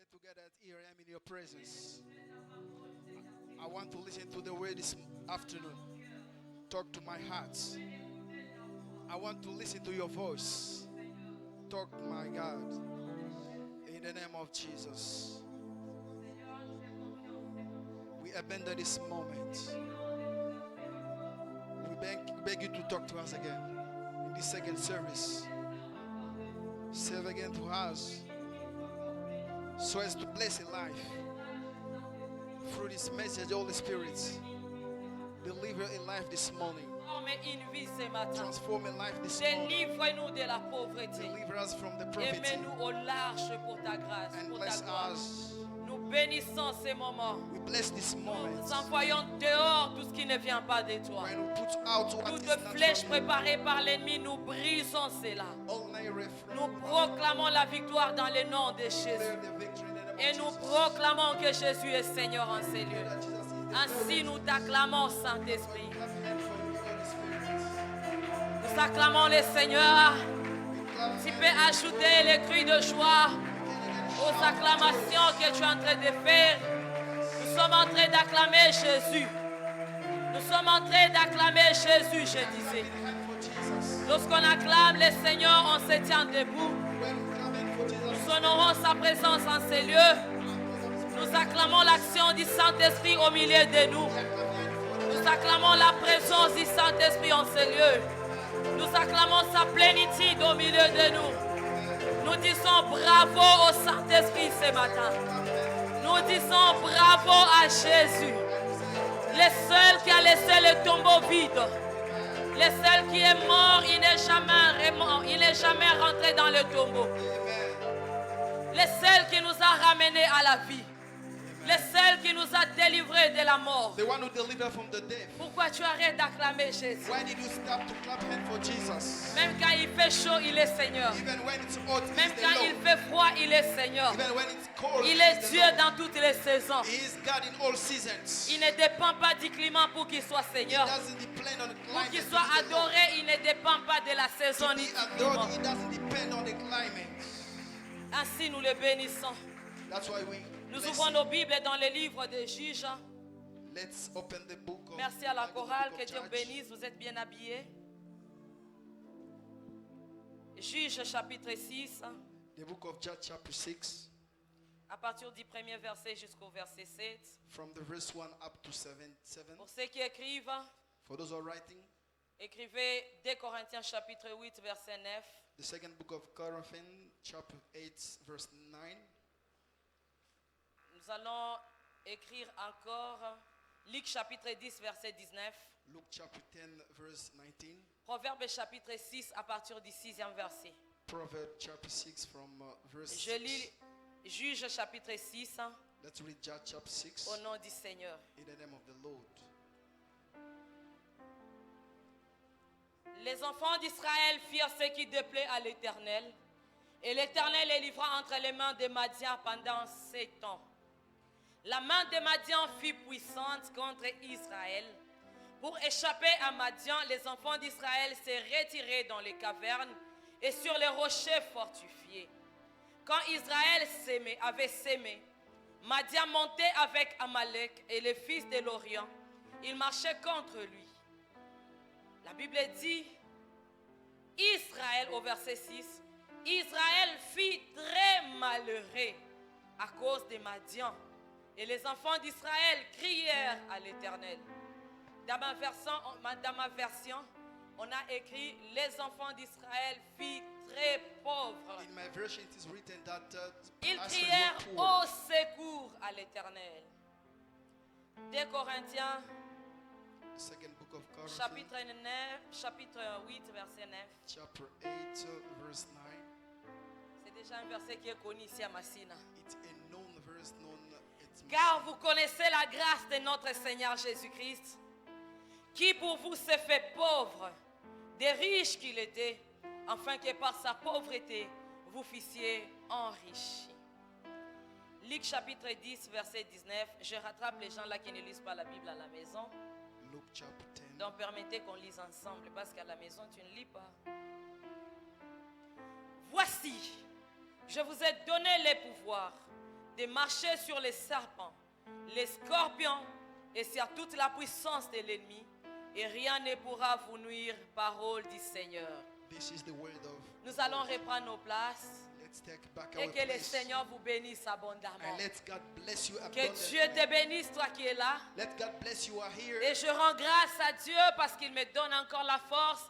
Get together at here I am in your presence. I want to listen to the word this afternoon. Talk to my heart. I want to listen to your voice. Talk, my God. In the name of Jesus. We abandon this moment. We beg you to talk to us again. In this second service. Serve again to us. So as to bless a life. Through this message, Holy Spirit, deliver a life this morning. Une vie ce matin. Transform a life this morning. Délivre-nous de la pauvreté. Deliver us from the Et poverty. mets-nous au large pour ta grâce, And pour ta bless gloire. us. Nous bénissons ces moments. We bless this moment. Nous envoyons dehors tout ce qui ne vient pas de toi. When we put out what is Toute not flèche from you, préparée par l'ennemi, nous brisons cela. all naira from Nous proclamons la victoire dans le nom de Jésus. declare the victory in the name Et of nous Jesus. proclamons que Jésus est Seigneur en ces lieux. That Jesus is the Ainsi nous t'acclamons, Saint-Esprit. clap hand for you, Holy Spirit. Nous acclamons le Seigneur. Tu peux ajouter les cris de joie aux acclamations que tu es en train de faire. Nous sommes en train d'acclamer Jésus. Nous sommes en train d'acclamer Jésus, je disais. Hand for Jesus. Lorsqu'on acclame le Seigneur, on se tient debout. When we clap hand for Jesus, Nous honorons sa présence en ces lieux. Nous acclamons l'action du Saint-Esprit au milieu de nous. Nous acclamons la présence du Saint-Esprit en ces lieux. Nous acclamons sa plénitude au milieu de nous. Nous disons bravo au Saint-Esprit ce matin. Nous disons bravo à Jésus. Le seul qui a laissé le tombeau vide. Le seul qui est mort, il n'est jamais rentré dans le tombeau. Le seul qui nous a ramenés à la vie. Le seul qui nous a délivrés de la mort. the one who delivered from the death. Pourquoi tu arrêtes d'acclamer Jésus? Why did you stop to clap hand for Jesus? Même quand il fait chaud, il est Seigneur. Even when it's hot, Même he's the quand il Lord. fait froid, il est Seigneur. Even when it's cold, Il he's est the Dieu Lord. dans toutes les saisons. He is God in all seasons. Il ne dépend pas du climat pour qu'il soit He Seigneur. doesn't depend on the Pour qu'il climate. soit to be the Lord. adoré, il ne dépend pas de la saison To ni be du adored, climat. it doesn't depend on the climate. Ainsi, nous le bénissons. That's why we Nous bless ouvrons him. nos Bibles dans le livre des Juges. Let's open the book of Merci à la Bible, chorale, book que of Dieu vous Judges. bénisse, vous êtes bien habillés. Juges chapitre 6, The book of Judges chapter 6, à partir du premier verset jusqu'au verset 7. from the verse 1 up to 7. Pour ceux qui écrivent, For those who are writing, écrivez 2 Corinthiens chapitre 8 verset 9. the second book of Corinthians chapter 8 verse 9. Nous allons écrire encore Luc chapitre 10 verset 19. Luke chapter 10 verse 19. Proverbe chapitre 6 à partir du 6e verset. Proverbs chapter 6 from verse Je 6. lis Juges chapitre 6 Let's read Judges chapter 6 au nom du Seigneur. in the name of the Lord. Les enfants d'Israël firent ce qui déplaît à l'Éternel, et l'Éternel les livra entre les mains de Madian pendant 7 ans. La main de Madian fut puissante contre Israël. Pour échapper à Madian, les enfants d'Israël se retiraient dans les cavernes et sur les rochers fortifiés. Quand Israël avait sémé, Madian montait avec Amalek et les fils de l'Orient. Il marchait contre lui. La Bible dit, Israël, au verset 6, Israël fut très malheureux à cause de Madian. Et les enfants d'Israël crièrent à l'Éternel. Dans ma version, on a écrit, les enfants d'Israël furent très pauvres. In my version it is written that Ils as crièrent we were poor. au secours à l'Éternel. 2 Corinthiens, The second book of Corinthians chapitre 8, verset 9. chapter 8 verse 9. C'est déjà un verset qui est connu ici à Massina. It's a known verse known at Car vous connaissez la grâce de notre Seigneur Jésus-Christ, qui pour vous s'est fait pauvre, des riches qu'il était, afin que par sa pauvreté, vous fussiez enrichis. Luc chapitre 10, verset 19. Je rattrape les gens là qui ne lisent pas la Bible à la maison. Luke chapter 10. Donc permettez qu'on lise ensemble, parce qu'à la maison tu ne lis pas. Voici, je vous ai donné les pouvoirs de marcher sur les serpents, les scorpions et sur toute la puissance de l'ennemi, et rien ne pourra vous nuire, parole du Seigneur. This is the word of Nous allons reprendre nos places Let's take back et our que le place. Seigneur vous bénisse abondamment. And let God bless you Que Dieu te abundantly. bénisse, toi qui es là. Let God bless you are here. Et je rends grâce à Dieu parce qu'il me donne encore la force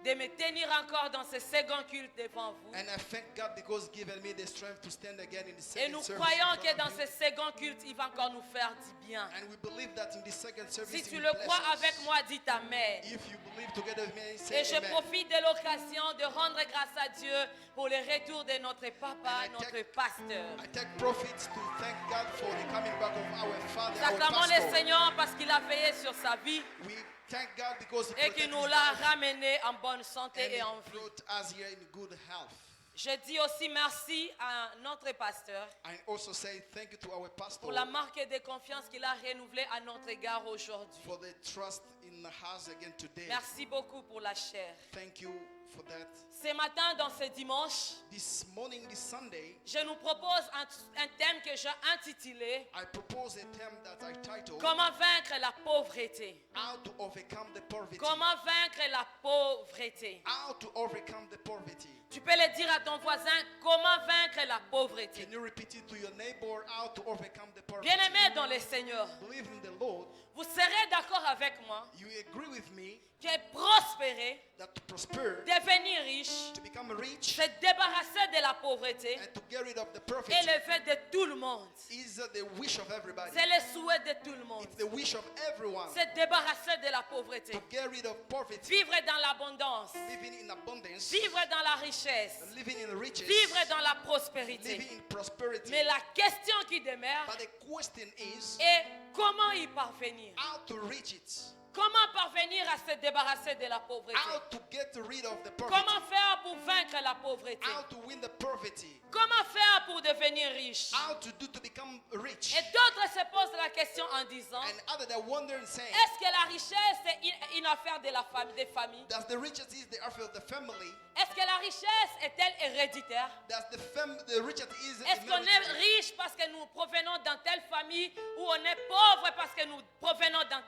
de me tenir encore dans ce second culte devant vous. And I thank God because He's given me the strength to stand again in the Et second nous service. croyons in que front dans of ce you. second culte, il va encore nous faire du bien. And we believe that in the second service Si He tu will le bless crois us. avec moi, dis Amen. If you believe together with me, say Et je amen. profite de l'occasion de rendre grâce à Dieu pour le retour de notre papa, And I notre take- pasteur. I take profit to thank God for the coming back of our father, Nous our acclamons le pastor. Seigneur parce qu'il a veillé sur sa vie We thank God because He et qu'il protected nous his l'a life ramené en bonne santé and et He en vie. brought us here in good health. Je dis aussi merci à notre pasteur I also say thank you to our pastor pour la marque de confiance qu'il a renouvelée à notre égard aujourd'hui. for the trust in us again today. Merci beaucoup pour la chair. Thank you for that. Ce matin, dans ce dimanche, This morning, this Sunday, je nous propose un thème que j'ai intitulé I propose a theme that I titled Comment vaincre la pauvreté. How to Overcome the Poverty. Comment vaincre la pauvreté. How to overcome the poverty. Tu peux le dire à ton voisin, comment vaincre la pauvreté. Can you repeat it to your neighbor? How to overcome the poverty. Bien-aimés dans le Seigneur, Believe in the Lord. vous serez d'accord avec moi You agree with me que prospérer, that to prosper, devenir riche, to become rich, se débarrasser de la pauvreté and to get rid of the est poverty le fait de tout le monde. is the wish of everybody. C'est le souhait de tout le monde. It's the wish of everyone Se débarrasser de la pauvreté. to get rid of poverty, Vivre dans l'abondance. living in abundance, Vivre dans la richesse. living in riches, Vivre dans la prospérité. living in prosperity. Mais la question qui demeure But the question is est comment y parvenir. how to reach it, Comment parvenir à se débarrasser de la pauvreté. how to get rid of the poverty, Comment faire pour vaincre la pauvreté. how to win the poverty, Comment faire pour devenir riche. how to do to become rich. Et d'autres se posent la question en disant, And others are wondering, saying, est-ce que la richesse est une affaire de la famille, des familles? does the riches is the affair of the family? Est-ce que la richesse est-elle héréditaire? Does the riches is Est-ce qu'on est inherited? riche parce que nous provenons dans telle famille ou on est pauvre parce que nous provenons dans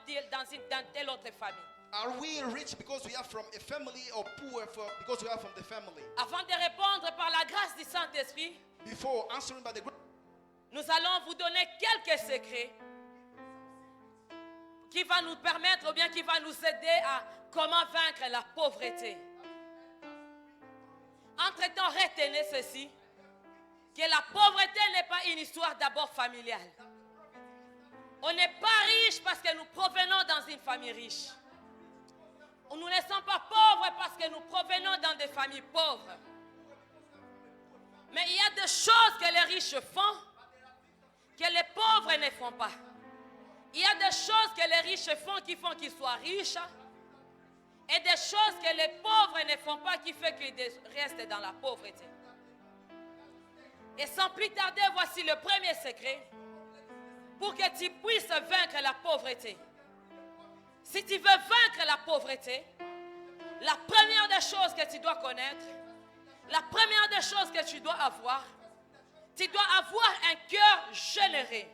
telle autre famille? Are we rich because we are from a family or poor because we are from the family? Avant de répondre par la grâce du Saint-Esprit, Before answering by the grace, nous allons vous donner quelques secrets qui va nous permettre ou bien qui va nous aider à comment vaincre la pauvreté. Entre-temps, retenez ceci, que la pauvreté n'est pas une histoire d'abord familiale. On n'est pas riche parce que nous provenons dans une famille riche. Nous ne sommes pas pauvres parce que nous provenons dans des familles pauvres. Mais il y a des choses que les riches font que les pauvres ne font pas. Il y a des choses que les riches font qui font qu'ils soient riches et des choses que les pauvres ne font pas qui font qu'ils restent dans la pauvreté. Et sans plus tarder, voici le premier secret pour que tu puisses vaincre la pauvreté. Si tu veux vaincre la pauvreté, la première des choses que tu dois connaître, la première des choses que tu dois avoir, tu dois avoir un cœur généreux.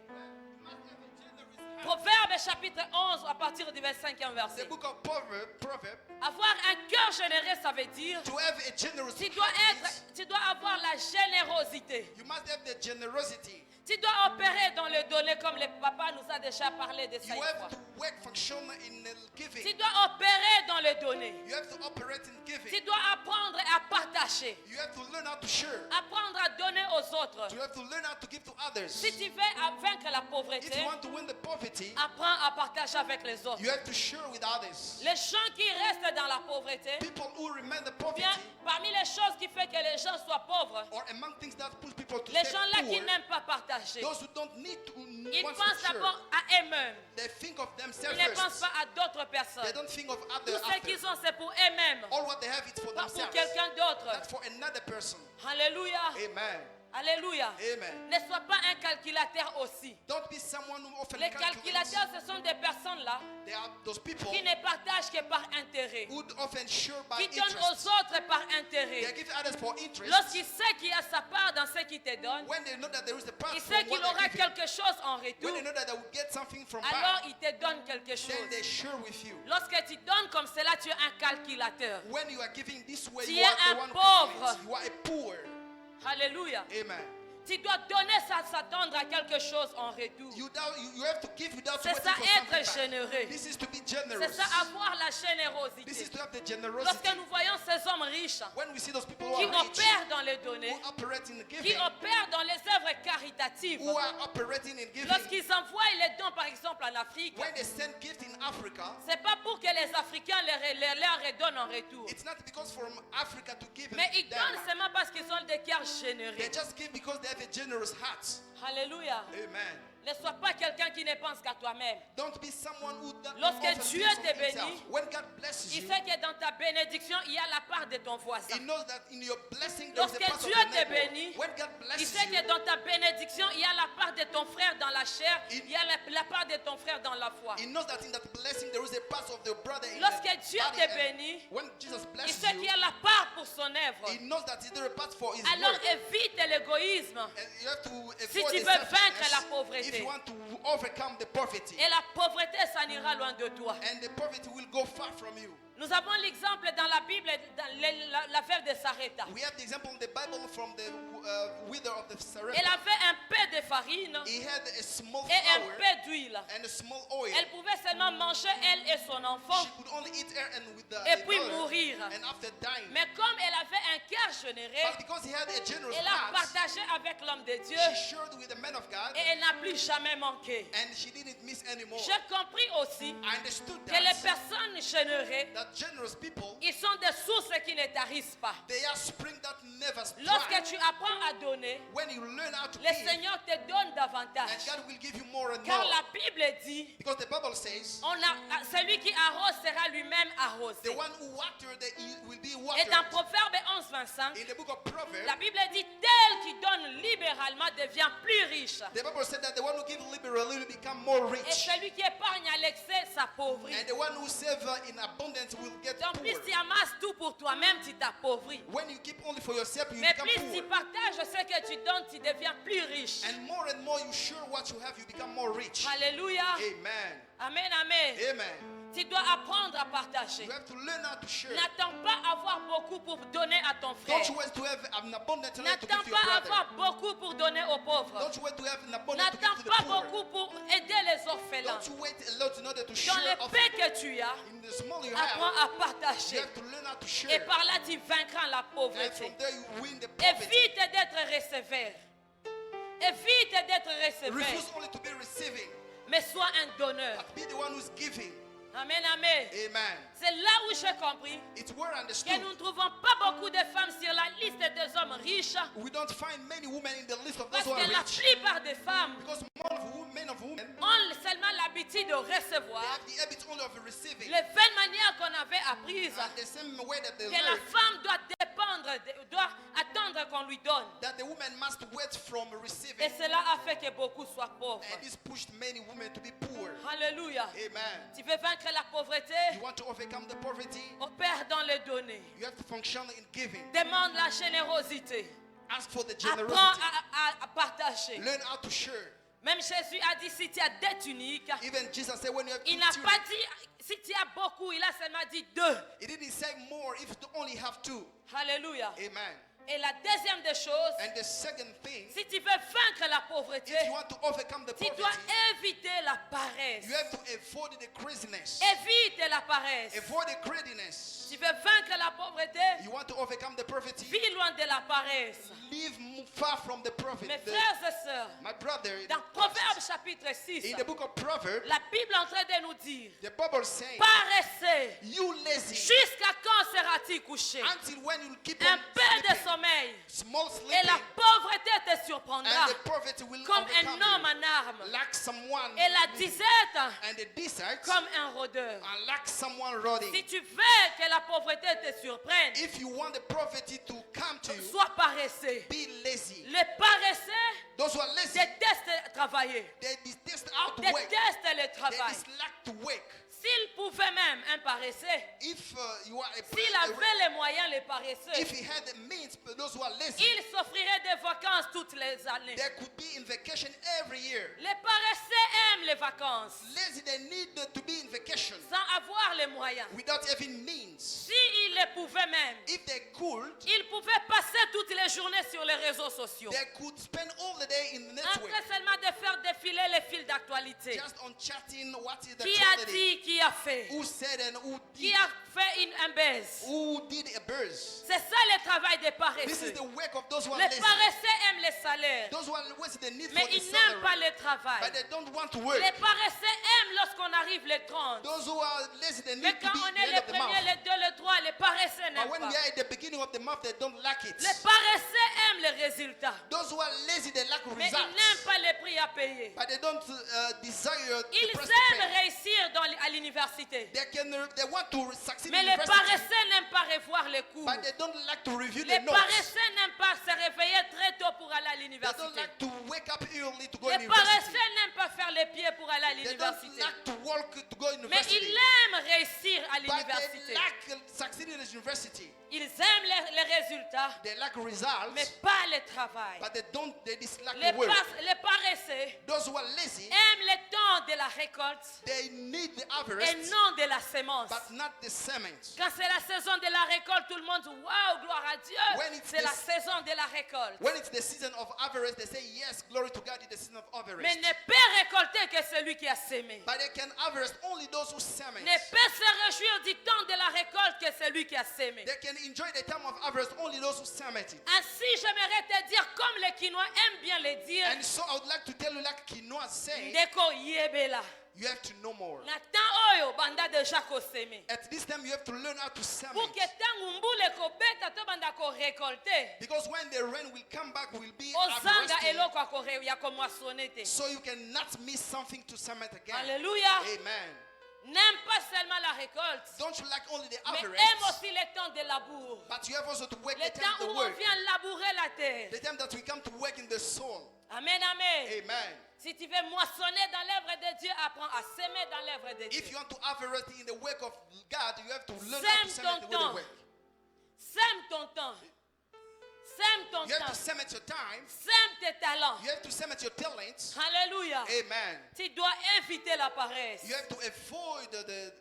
Proverbe chapitre 11 à partir du 25e the verset. book of Proverbs, Avoir un cœur généreux, ça veut dire to have a generous tu dois heart, tu dois avoir la générosité. you must have the generosity. Tu dois opérer dans le donner comme le papa nous a déjà parlé de ça You une have fois. to work function in Tu giving. dois opérer dans le donner. You have to operate in Tu giving. dois apprendre à partager. You have to learn how to share. Apprendre à donner aux autres. You have to learn how to give to others. Si tu veux vaincre la If pauvreté, you want to win the poverty, apprends à partager avec les autres. you have to share with others. Les gens qui restent dans la pauvreté, People who remain the bien, poverty, parmi les choses qui font que les gens soient pauvres, or among things that push people to les stay gens-là qui poor, n'aiment pas partager, those who don't need to ils want pensent to share, d'abord à eux-mêmes. they think of Ils themselves ne pensent first. pas à d'autres They personnes. don't think of Tout others. ce qu'ils ont, c'est pour eux-mêmes, All what they have is for pas pour themselves, quelqu'un d'autre. not for another person. Alléluia. Amen. Alléluia. Amen. Ne sois pas un calculateur aussi. Don't be someone who often Les calculates. calculateurs, ce sont des personnes là They are those people qui ne partagent que par intérêt, who often share by qui donnent interest. aux autres par They intérêt. give others for interest. Lorsqu'il sait qu'il y a sa part dans ce qu'il te donne, When they know that there is a part il from sait qu'il what aura they're giving, quelque chose en when retour, they know that they will get something from alors back, il te donne quelque then chose. they share with you. Lorsque tu donnes comme cela, tu es un calculateur. When you are giving this way, Tu you es are un the one who pauvre. gives it. You are a poor. Alléluia. Amen. Tu dois donner sans s'attendre à quelque chose en retour. You have to give without C'est waiting ça for être something back. généreux. This is to be C'est generous. ça avoir la This générosité. is to have the Lorsque generosity. nous voyons ces hommes riches When we see those people who qui are rich, opèrent dans les données, who operate in qui giving, opèrent dans les œuvres caritatives, who are operating in giving, lorsqu'ils envoient les dons par exemple en Afrique, when they send gifts in Africa, c'est pas pour que les Africains leur redonnent en retour, it's not because from Africa to give mais ils them. donnent seulement parce qu'ils ont des cœurs généreux. They just give because they have a generous heart. Alléluia. Amen. Ne sois pas quelqu'un qui ne pense qu'à toi-même. Don't be someone who Lorsque often Dieu thinks te of himself. bénit, When God blesses Il you, sait que dans ta bénédiction, il y a la part de ton voisin. He knows that in your blessing there is a Lorsque part of Dieu your te neighbor. bénit, When God Il blesses sait you, que dans ta bénédiction, il y a la part de ton frère dans la chair, il y a la part de ton frère dans la foi. He knows that in that blessing there is a part of the brother in Lorsque the Dieu body, te and bénit, when Jesus il blesses sait qu'il y you, a la part pour son œuvre. He knows that there is a part for His Alors work. évite l'égoïsme. And you have to Si avoid tu the veux vaincre selfishness la pauvreté. if you want to overcome the poverty. Et la pauvreté s'en ira loin de toi. And the poverty will go far from you. Nous avons l'exemple dans la Bible, dans l'affaire de Sarepta. We have the example in the Bible from the widow of the Sarepta. Elle avait un peu de farine He had a small et un flour peu d'huile. and a small oil. Elle pouvait seulement manger, elle et son enfant, She could only eat her and with the et puis daughter, mourir. and after dying. Mais comme elle avait un cœur généreux, But because he had a generous elle a heart, partagé avec l'homme de Dieu she shared with the man of God, et elle n'a plus jamais manqué. and she didn't miss anymore. J'ai compris aussi I understood que les that, personnes généreuses, that generous people, ils sont des sources qui ne tarissent pas. they are spring that never Lorsque dry. tu apprends à donner, When you learn how to le give, Seigneur te donne and davantage. God will give you more and Car more. la Bible dit, Because the Bible says, celui qui arrose sera lui-même arrosé. the one who watered he will be Et watered. dans Proverbe 11, 25, In the book of Proverbs, la Bible dit, tel qui donne libéralement devient plus riche. the Bible said that the one who gives liberally will become more Et rich. celui qui épargne à l'excès s'appauvrit. And the one who saves in abundance will get Donc plus poor. tu amasses tout pour toi-même, tu t'appauvris. When you keep only for yourself, you Mais become plus tu poor. partages ce que tu donnes, tu deviens plus riche. And more you share what you have, you become more rich. Alléluia. Amen. Amen, amen. Amen. Tu dois apprendre à partager. You have to learn how to share. N'attends pas avoir beaucoup pour donner à ton frère. Don't you wait to have an abundant life to give N'attends to your pas brother. avoir beaucoup pour donner aux pauvres. Don't you wait to have an abundant to give N'attends to the pas poor. beaucoup pour aider les orphelins. Don't you wait a lot in order to Dans share les of paix que tu as, in the small you apprends have. à partager. You have to learn how to Et share. par là, tu vaincras la And pauvreté. from there you win the poverty. Évite d'être receveur. Évite d'être receveur. Refuse only to be receiving, Mais sois un donneur. but be the one who's giving. Amen, amen. Amen. C'est là où j'ai compris It's where I que understood. nous ne trouvons pas beaucoup de femmes sur la liste des hommes riches. We don't find many women in the list of those Parce who are que la rich. plupart des femmes Because men of women, ont seulement l'habitude de they recevoir have the habit only of receiving. les vaines manières qu'on avait apprises. And the same way that they Que la learn femme doit dépendre, doit attendre qu'on lui donne. that the woman must wait from Et receiving. cela a fait que beaucoup soient pauvres. And this pushed many women to be poor. Alléluia. Amen. Tu veux vaincre la pauvreté? You want to overcome the poverty? Opère dans les données. You have to function in giving. Demande la générosité. Ask for the Apprends generosity. à partager. Learn how to share. Même Jésus a dit, si tu as deux tuniques, Even Jesus said when you have il two n'a pas tunics, dit, si tu as beaucoup, il a seulement dit deux. he didn't say more if you only have two. Alléluia. Amen. Et la deuxième des choses, And the second thing, si tu veux vaincre la pauvreté, if you want to overcome the tu dois poverty, éviter la paresse. you have to avoid the craziness. Évite la paresse. Avoid the greediness. Tu veux vaincre la pauvreté, You want to overcome the poverty, vis loin de la paresse. live far from the poverty. Mes frères et sœurs, My brother, dans Proverbes chapitre 6, in the book of Proverbs, la Bible est en train de nous dire, the Bible saying, paressez, you lazy, jusqu'à quand seras-tu couché? until when you keep Un on peu de sleeping, sommeil, small et la sleeping, pauvreté te surprendra, and the poverty will comme overcome un homme you. en armes, Like someone, et la disette, and the desert, comme un rôdeur. and like someone rotting. Si tu veux que la pauvreté te surprenne, If you want the poverty to come to you, sois paresseux. be lazy. Les paresseux Those who are lazy, détestent travailler, they detest out work. détestent le They travail. dislike to work. S'il pouvait même, un paresseux, If you are s'il avait les moyens, les paresseux, if he had the means, but those who are lazy, il s'offrirait des vacances toutes les années. they could be in vacation every year. Les paresseux aiment les vacances Lazy, they need to be in vacation sans avoir les moyens. without having means. S'il le pouvait même, If they could, il pouvait passer toutes les journées sur les réseaux sociaux. they could spend all the day in the En network, train seulement de faire défiler les fils d'actualité. just on chatting what is the Qui a tragedy, dit, qui a fait, who said and who qui did, a fait un baise. who did a buzz. C'est ça le travail des This paresseux. is the work of those who are Les lazy. paresseux aiment les salaires, Those who are lazy, they need mais for the ils n'aiment pas salary, le travail. but they don't want to work. Les paresseux aiment lorsqu'on arrive les 30. Those who are lazy, they Mais need to quand be on at the est end les of the premiers, month. les deux, les trois, les paresseux But n'aiment when pas. we are at the beginning of the month, they don't like it. Les paresseux aiment les résultats, Those who are lazy, they lack mais ils results. n'aiment pas les prix à payer. But they don't desire the Ils price to aiment pay. réussir à l'université, They want to succeed mais in les university, paresseux n'aiment pas revoir les cours. but they don't like to review Les the notes. paresseux n'aiment pas se réveiller très tôt pour aller à They don't l'université. like to wake up early to go Les to university. paresseux n'aiment pas faire les pieds pour aller à They don't l'université. like to work to go to Mais university. ils aiment réussir à But they l'université. like succeeding in university. Ils aiment les résultats, They like results, mais pas le travail. but they dislike Les, the work. les paresseux Those who are lazy, aiment le temps de la récolte they need the et harvest, non de la sémence. but not the semen. Quand c'est la saison de la récolte, tout le monde dit waouh, gloire à When Dieu. it's C'est la this- saison de la récolte. When it's the season of harvest, they say, yes, glory to God, it's the season of harvest. Mais ne peut récolter que celui qui a sémé. But they can harvest only those who semen. Ne peut se réjouir du temps de la récolte que celui qui a sémé. They can enjoy the time of harvest only those who semen it. Ainsi, j'aimerais te dire, comme les Quinois aiment bien le dire, And so I would like to tell you, like Kinoa said, Ndeko yebela. you have to know more. Na tan oyo banda deja ko seme. At this time, you have to learn how to semen. Pour que tangu mbule ko beta to banda ko récolter. Because when the rain will come back, will be Ozanga harvesting. eloko akore ya ko moissonner te. So you cannot miss something to semen again. Alléluia. Amen. N'aime pas seulement la récolte, Don't you like only the mais harvest, aime aussi le temps de labour. but you have also to work Le the time temps of où the on work. vient labourer la terre. The time that we come to work in the soul. Amen, amen. Amen. Si tu veux moissonner dans l'œuvre de Dieu, apprends à semer dans l'œuvre de Dieu. If you want to harvest in the work of God, you have to learn how to Sème semen ton the way they temps. work. Sème ton temps. Sème ton You have to temps. semen your time. Sème tes talents. You have to semen your talents. Alléluia. Amen. Tu dois éviter la paresse. You have to avoid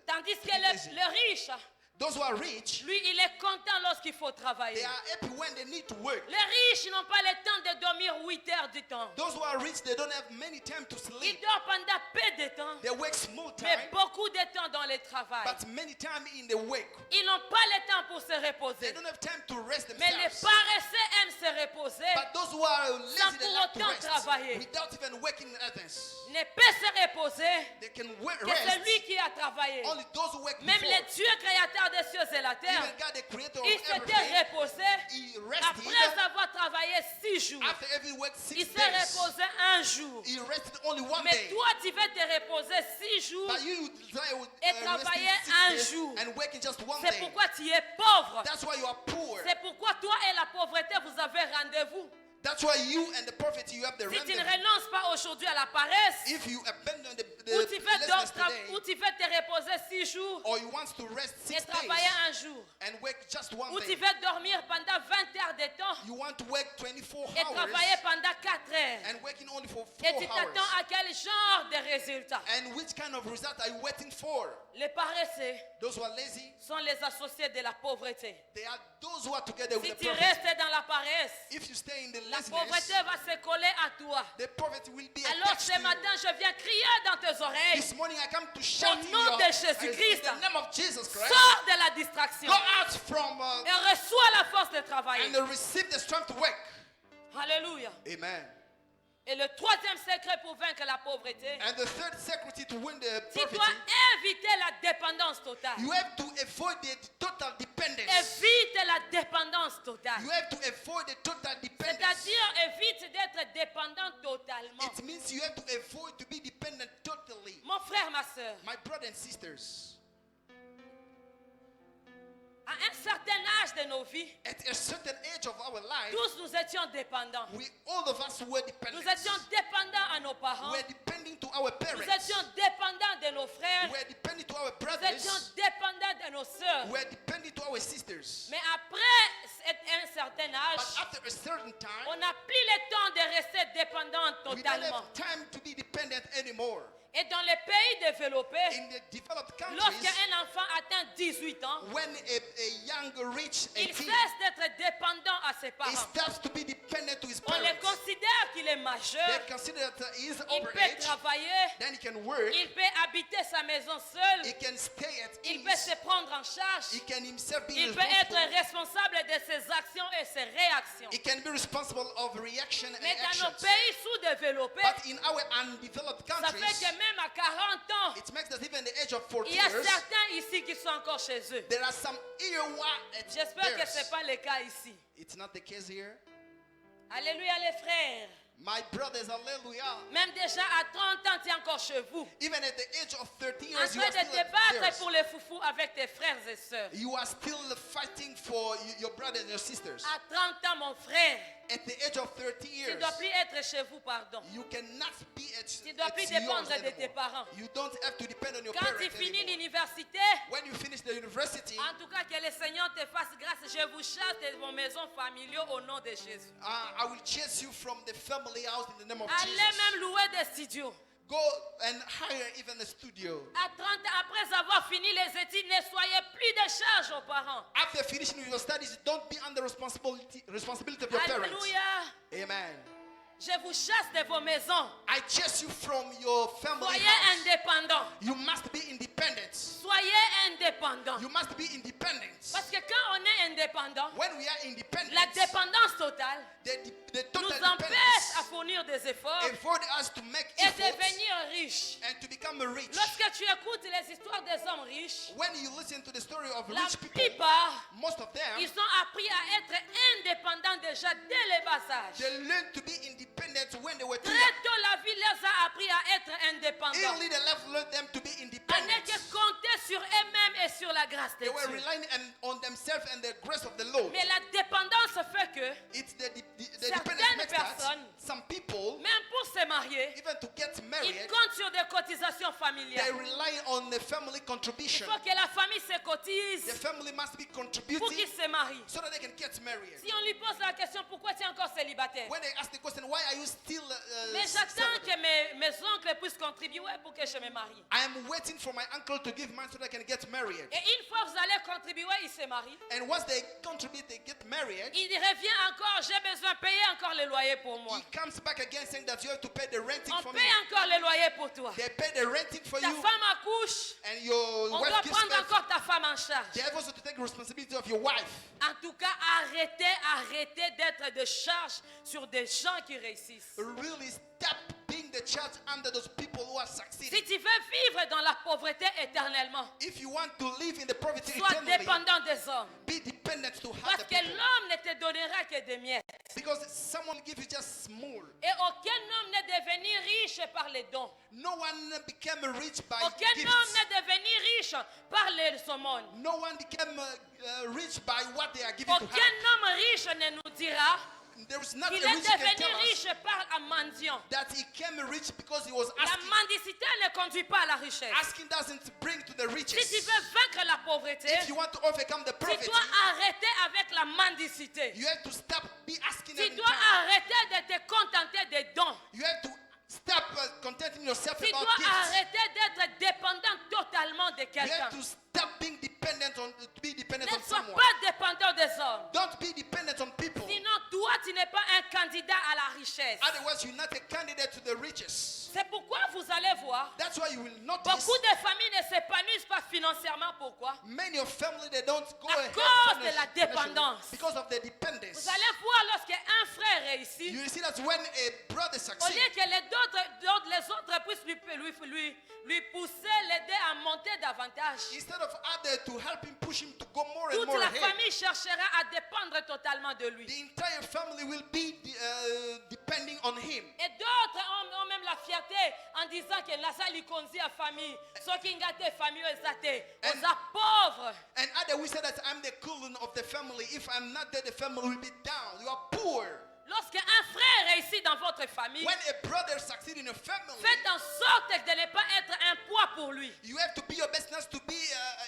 Tandis que lazy. le riche, those who are rich. lui, il est content lorsqu'il faut They travailler. are happy when they need to work. Les riches n'ont pas le temps de dormir 8 heures du temps. Those who are rich, they don't have many time to Ils sleep. dorment pendant peu de temps, They work small mais time, beaucoup de temps dans le travail. but many time in the work. Ils n'ont pas le temps pour se They reposer. don't have time to rest Mais les themselves. paresseux aiment se reposer. But those who are lazy, Sans they pour like to autant rest travailler. without even working others. Ne peut se reposer They can que rest celui qui a travaillé. only those who work Même before. le Dieu créateur des cieux et la terre, Even God, the creator of il s'était everything, reposé he rested après avoir travaillé 6 jours. after every work Il 6 s'est days. reposé un jour. He rested only one Mais day. toi, tu veux te reposer 6 jours. But you desire Et resting travailler 6 un days jour. and working just one C'est day. pourquoi tu es pauvre. That's why you are poor. C'est pourquoi toi et la pauvreté, vous avez rendez-vous. That's why you and the prophet, you have the Si tu ne rendezvous. renonces pas aujourd'hui à la paresse, If you abandon the ou tu veux laziness today, ou tu veux te reposer 6 jours or you want to rest et 6 travailler days un jour, and work just one ou day, tu veux dormir pendant 20 heures de temps you want to work 24 et hours travailler pendant 4 heures, and working only for et 4 tu t'attends hours. à quel genre de résultat? And which kind of result are you waiting for? Les paresseux Those who are lazy, sont les associés de la pauvreté. they are those who are together Si with tu the prophet. restes dans la paresse, If you stay in the la laziness, pauvreté va se coller à toi. the poverty will be Alors attached ce to you. matin, je viens crier dans tes oreilles. This morning I come to shout in nom your de eyes, Jésus-Christ, in the name of Jesus Christ. Sors de la distraction Go out from et reçois la force de travailler. and receive the strength to work. Alléluia. Amen. Et le troisième secret pour vaincre la pauvreté, And the third secret to win the tu dois poverty, éviter la dépendance totale. you have to avoid the total dependence. Évite la dépendance totale. You have to avoid the total dependence. C'est-à-dire, évite d'être dépendant totalement. It means you have to avoid to be dependent totally. Mon frère, ma soeur, My brothers and sisters, À un certain âge de nos vies, at a certain age of our life, tous nous étions dépendants. all of us were Nous dependent. étions dépendants à nos parents. We're depending to our Nous parents. étions dépendants de nos frères. We're depending to our Nous étions brothers. dépendants de nos sœurs. We're depending to our sisters. Mais après un certain But âge, after a certain time, on n'a plus le temps de rester dépendants we don't totalement. have time to be dependent anymore. Et dans les pays développés, In the developed countries, lorsqu'un enfant atteint 18 ans, when a young reach il 18, cesse d'être dépendant à ses he parents. starts to be dependent to his On le parents. considère qu'il est majeur. They consider that he is Il over peut age. travailler. Then he can work. Il peut habiter sa maison seul. He can stay at Il peut ease. se prendre en charge. He can himself be Il peut être responsible. responsable de ses actions et ses réactions. He can be responsible of reaction and Mais dans nos actions. pays sous-développés, But in our undeveloped ça fait countries, que même à 40 ans, it makes that even the age of 40 il y a years, certains ici qui sont encore chez eux. there are some Iowa at J'espère que theirs. ce n'est pas le cas ici. It's not the case here. Alléluia les frères. My brothers, hallelujah. Même déjà à 30 ans, tu es encore chez vous. Even at the age of 30 En years, you train are de still te at battre theirs. pour les foufous avec tes frères et sœurs. You are still fighting for your brothers and your sisters. À 30 ans, mon frère, At the age of 30 tu ne years, dois plus être chez vous, pardon. you cannot be at, Tu dois at plus yours dépendre de tes anymore. parents. You don't have to depend on your Quand parents tu finis anymore. l'université, When you finish the university, en tout cas que le Seigneur te fasse grâce, je vous chasse de vos maisons familiales au nom de Jésus. I will chase you from the family house in the name of Allez Jesus. même louer des studios. Go and hire even a studio. À 30 ans, après avoir fini les études, ne soyez plus de charge aux parents. After finishing your studies, don't be under responsibility of your parents. Alléluia. Amen. Je vous chasse de vos maisons. I chase you from your family Soyez house. indépendants. You must be independent. Soyez indépendants. You must be independent. Parce que quand on est indépendant, When we are independent, la dépendance totale the nous total empêche à dependence fournir des efforts afford us to make et efforts devenir riches. and to become rich. Lorsque tu écoutes les histoires des hommes riches, When you listen to the story of la rich people, plupart, most of them, ils ont appris à être indépendants déjà dès le bas âge. they learned to be independent when they were too Très young. tôt, la vie les a appris à être indépendants. Early the life learned them to be À ne independent. que compter sur eux-mêmes et sur la grâce de They were Dieu. relying on themselves and the grace of the Lord. Mais la dépendance fait que, It's the Certaines dependence makes that personnes, some people, même pour se marier, even to get ils married, comptent sur des cotisations they familiales. rely on the family Il contribution. faut que la famille se The cotise family must be pour contributing qu'ils se marient. so that they can get married. Si on lui pose la question, pourquoi tu es encore célibataire? When they ask the question, why are you still Mais j'attends celibate? que mes oncles puissent contribuer pour que je me marie. I am waiting for my uncle to give mine so that I can get married. Et une fois que vous allez contribuer, il se marie. And once they contribute, they get married. Il revient encore, j'ai besoin de payer encore le loyer pour moi. He comes back again saying that you have to pay the renting On for me. paye encore le loyer pour toi. They pay the renting for Ta you, femme accouche, and your on wife doit gives prendre birth. encore ta femme en charge. They have also to take responsibility of your wife. En tout cas, arrêtez d'être de charge sur des gens qui réussissent. Really stop being the church under those people who are Si succeeding. tu veux vivre dans la pauvreté éternellement, If you want to live in the poverty sois eternally, dépendant des hommes. be dependent to Parce other que people. l'homme ne te donnera que des miettes. Because someone gives you just small. Et aucun homme n'est devenu riche par les dons. No one became rich by Aucun homme gifts. n'est devenu riche par les saumons. No one became rich by what they are giving to Aucun her. homme riche ne nous dira There is not qu'il a est rich can devenu tell us riche par un mendiant. that he came rich because he was La asking. mendicité ne conduit pas à la richesse. Asking doesn't bring to the Si tu riches. veux vaincre la pauvreté, If you want to overcome the tu poverty, dois arrêter avec la mendicité. you have to stop be asking Tu every dois time. arrêter de te contenter des dons. You have to stop contenting yourself Tu about dois gifts. arrêter d'être dépendant totalement de You quelqu'un. have to stop being dependent on to be dependent Ne on sois someone. pas dépendant des hommes. Don't be dependent on people. Sinon, toi, tu n'es pas un candidat à la richesse. Otherwise, you're not a candidate to the riches. C'est pourquoi vous allez voir, That's why you will notice beaucoup de familles ne s'épanouissent pas financièrement. Pourquoi? many of family they don't go À ahead cause de la financially dépendance. because of the dependence. Vous allez voir lorsqu'un frère réussit, You see that when a brother au succeeds, lieu que les autres puissent lui pousser, l'aider à monter davantage, instead of others to help him push him to go more and toute more la ahead, famille cherchera à dépendre totalement de lui. the entire family will be depending on him. Et d'autres ont même la fierté en disant que la likonzi a famille, ceux qui ont gâté famille, ils étaient aux pauvres. And that we say that I'm the cooling of the family. If I'm not there, the family will be down. You are poor. Lorsqu'un frère réussit dans votre famille, When a brother succeeds in your family, faites en sorte de ne pas être un poids pour lui. you have to be your best not to be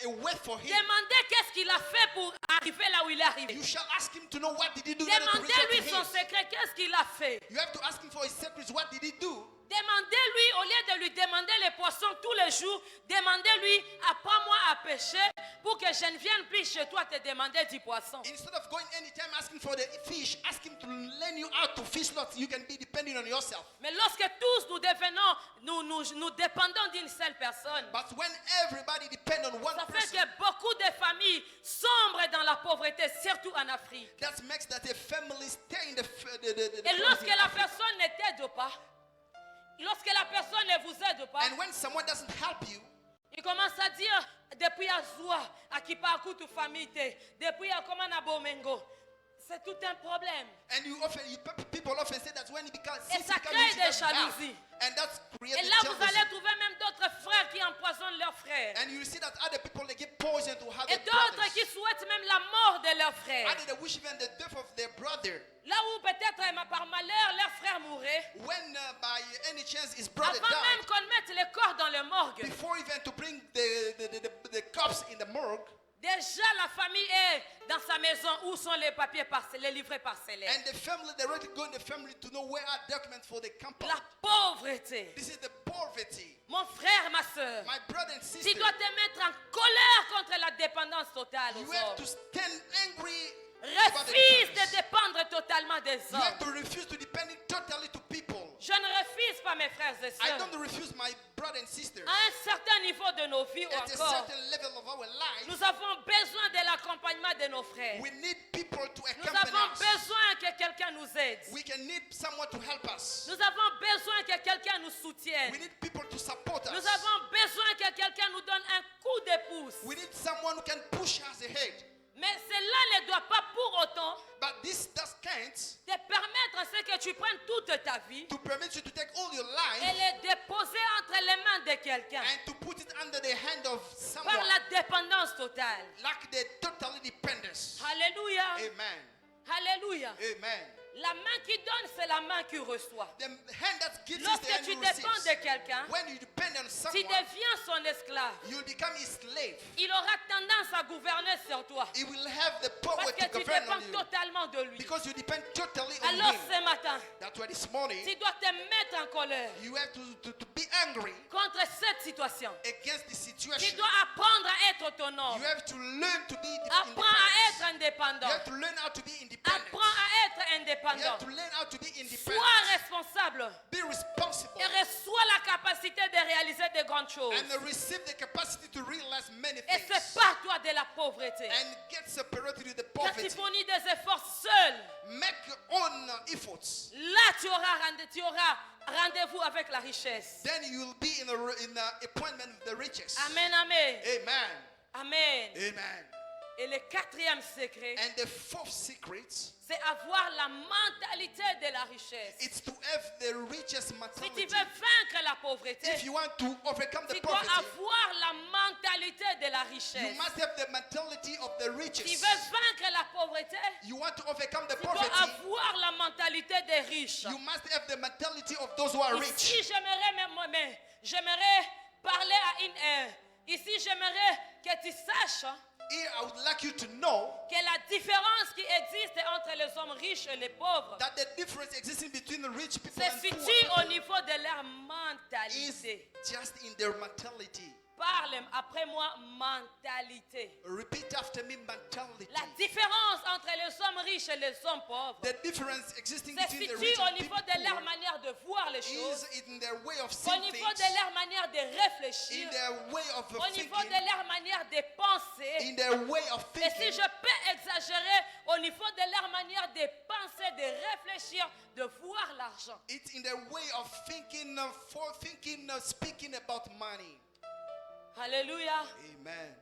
a weight for him. Demandez qu'est-ce qu'il a fait pour arriver là où il est arrivé. You shall ask him to know what did he do. in order to reach Demandez-lui out to son him. secret, qu'est-ce qu'il a fait. You have to ask him for his secrets. What did he do? Demandez-lui, au lieu de lui demander les poissons tous les jours, demandez-lui, apprends-moi à pêcher pour que je ne vienne plus chez toi te demander du poisson. Instead of going anytime asking for the fish, ask him to learn you how to fish lots. You can be depending on yourself. Mais lorsque tous nous devenons, nous dépendons d'une seule personne, But when everybody depend on one ça fait person, que beaucoup de familles sombrent dans la pauvreté, surtout en Afrique. that makes that a family stay in the Et lorsque la personne ne t'aide pas, lorsque la personne ne vous aide pas, and when someone doesn't help you, il commence à dire, depuis à Zoua, à Kipaku, tu famille, depuis à Komana Bomengo. C'est tout un problème. and people often say that when it becomes, Et since ça it becomes crée rich, it des doesn't have. jalousies. And that's Et created là, vous jealousy. allez trouver même d'autres frères qui empoisonnent leurs frères. And you see that other people, they give poison to Et other d'autres brothers. qui souhaitent même la mort de leurs frères. Other they wish even the death of their brother. Là où peut-être par malheur leur frère mourrait, When by any chance his brother avant même died, qu'on mette les corps dans le morgue, before even to bring the corpse in the morgue, déjà la famille est dans sa maison où sont les papiers les livrets parcellaires. and the family, they already go in the family to know where are documents for the compound. La pauvreté. This is the poverty. Mon frère, ma soeur, My brother and tu sister, dois te mettre en colère contre la dépendance totale aux you have to hommes. stand angry about the Refuse de dependence. dépendre totalement des You have hommes. to refuse to depend totally to people. Je ne refuse pas, mes frères et I sœurs. don't refuse my brother and sister. À un certain niveau de nos vies ou At a encore, certain level of our life, nous avons besoin de l'accompagnement de nos frères. we need people to Nous accompany avons us. besoin que quelqu'un nous aide. We can need someone to help us. Nous avons besoin que quelqu'un nous soutienne. We need people to support us. Nous avons besoin que quelqu'un nous donne un coup de pouce. We need someone who can push us ahead. Mais cela ne doit pas pour autant But this can't te permettre à ce que tu prennes toute ta vie to permit you to take all your et life les déposer entre les mains de quelqu'un and to put it under the hand of par someone la dépendance totale. like the totally dependence. Alléluia. Amen. Alléluia. Amen. La main qui donne, c'est la main qui reçoit. The hand that gives is the Lorsque hand tu who dépends receives. de quelqu'un, When you depend on tu someone, deviens son esclave. you'll become his slave. Il aura tendance à gouverner sur toi. He will have the power Parce que to tu govern dépends on you totalement de lui. because you depend totally on Alors him. ce matin, That's why this morning tu dois te mettre en colère you have to be angry contre cette situation. against the Tu situation. dois apprendre à être autonome. You have to learn to be Apprends à être independent. indépendant. You have to learn how to be independent. Apprends à être You indépendant. have to learn how to be independent. Sois responsable Be responsible et reçois la capacité de réaliser de grandes choses. and receive the capacity to realize many Et things sépare-toi de la pauvreté. and get separated with the Quand tu poverty. fournis des efforts seul, Make your own efforts. là tu auras rendez-vous avec la richesse. Then you will be in the appointment with the riches. Amen, amen. Amen. Amen. Amen. Et le quatrième secret, And the fourth secret, c'est avoir la mentalité de la richesse. it's to have the richest Si tu mentality. veux vaincre la pauvreté, If you want to overcome the tu dois poverty, avoir la mentalité de la you richesse. must have the mentality of the Si riches. tu veux vaincre la pauvreté, You want to overcome the tu dois poverty, avoir la mentalité des riches. you must have the mentality of those who are rich. Ici, j'aimerais parler à ici, j'aimerais que tu saches Here, I would like you to know que la différence qui existe entre les hommes riches et les pauvres that the difference existing between the rich people se and poor situe au people niveau de leur is mentalité. just in their mentality. Parle après moi, mentalité. Repeat after me, mentality. La différence entre les hommes riches et les hommes pauvres The difference existing se between the situe rich au and niveau people de leur poor manière de voir les choses, is in their way of au seeing niveau things, de leur manière de in réfléchir, their way of au niveau thinking, de leur manière de penser. in their way of Et si thinking, je peux exagérer, au niveau de leur manière de penser, de réfléchir, de voir l'argent. it's in their way of thinking, speaking about money. Alléluia. Amen.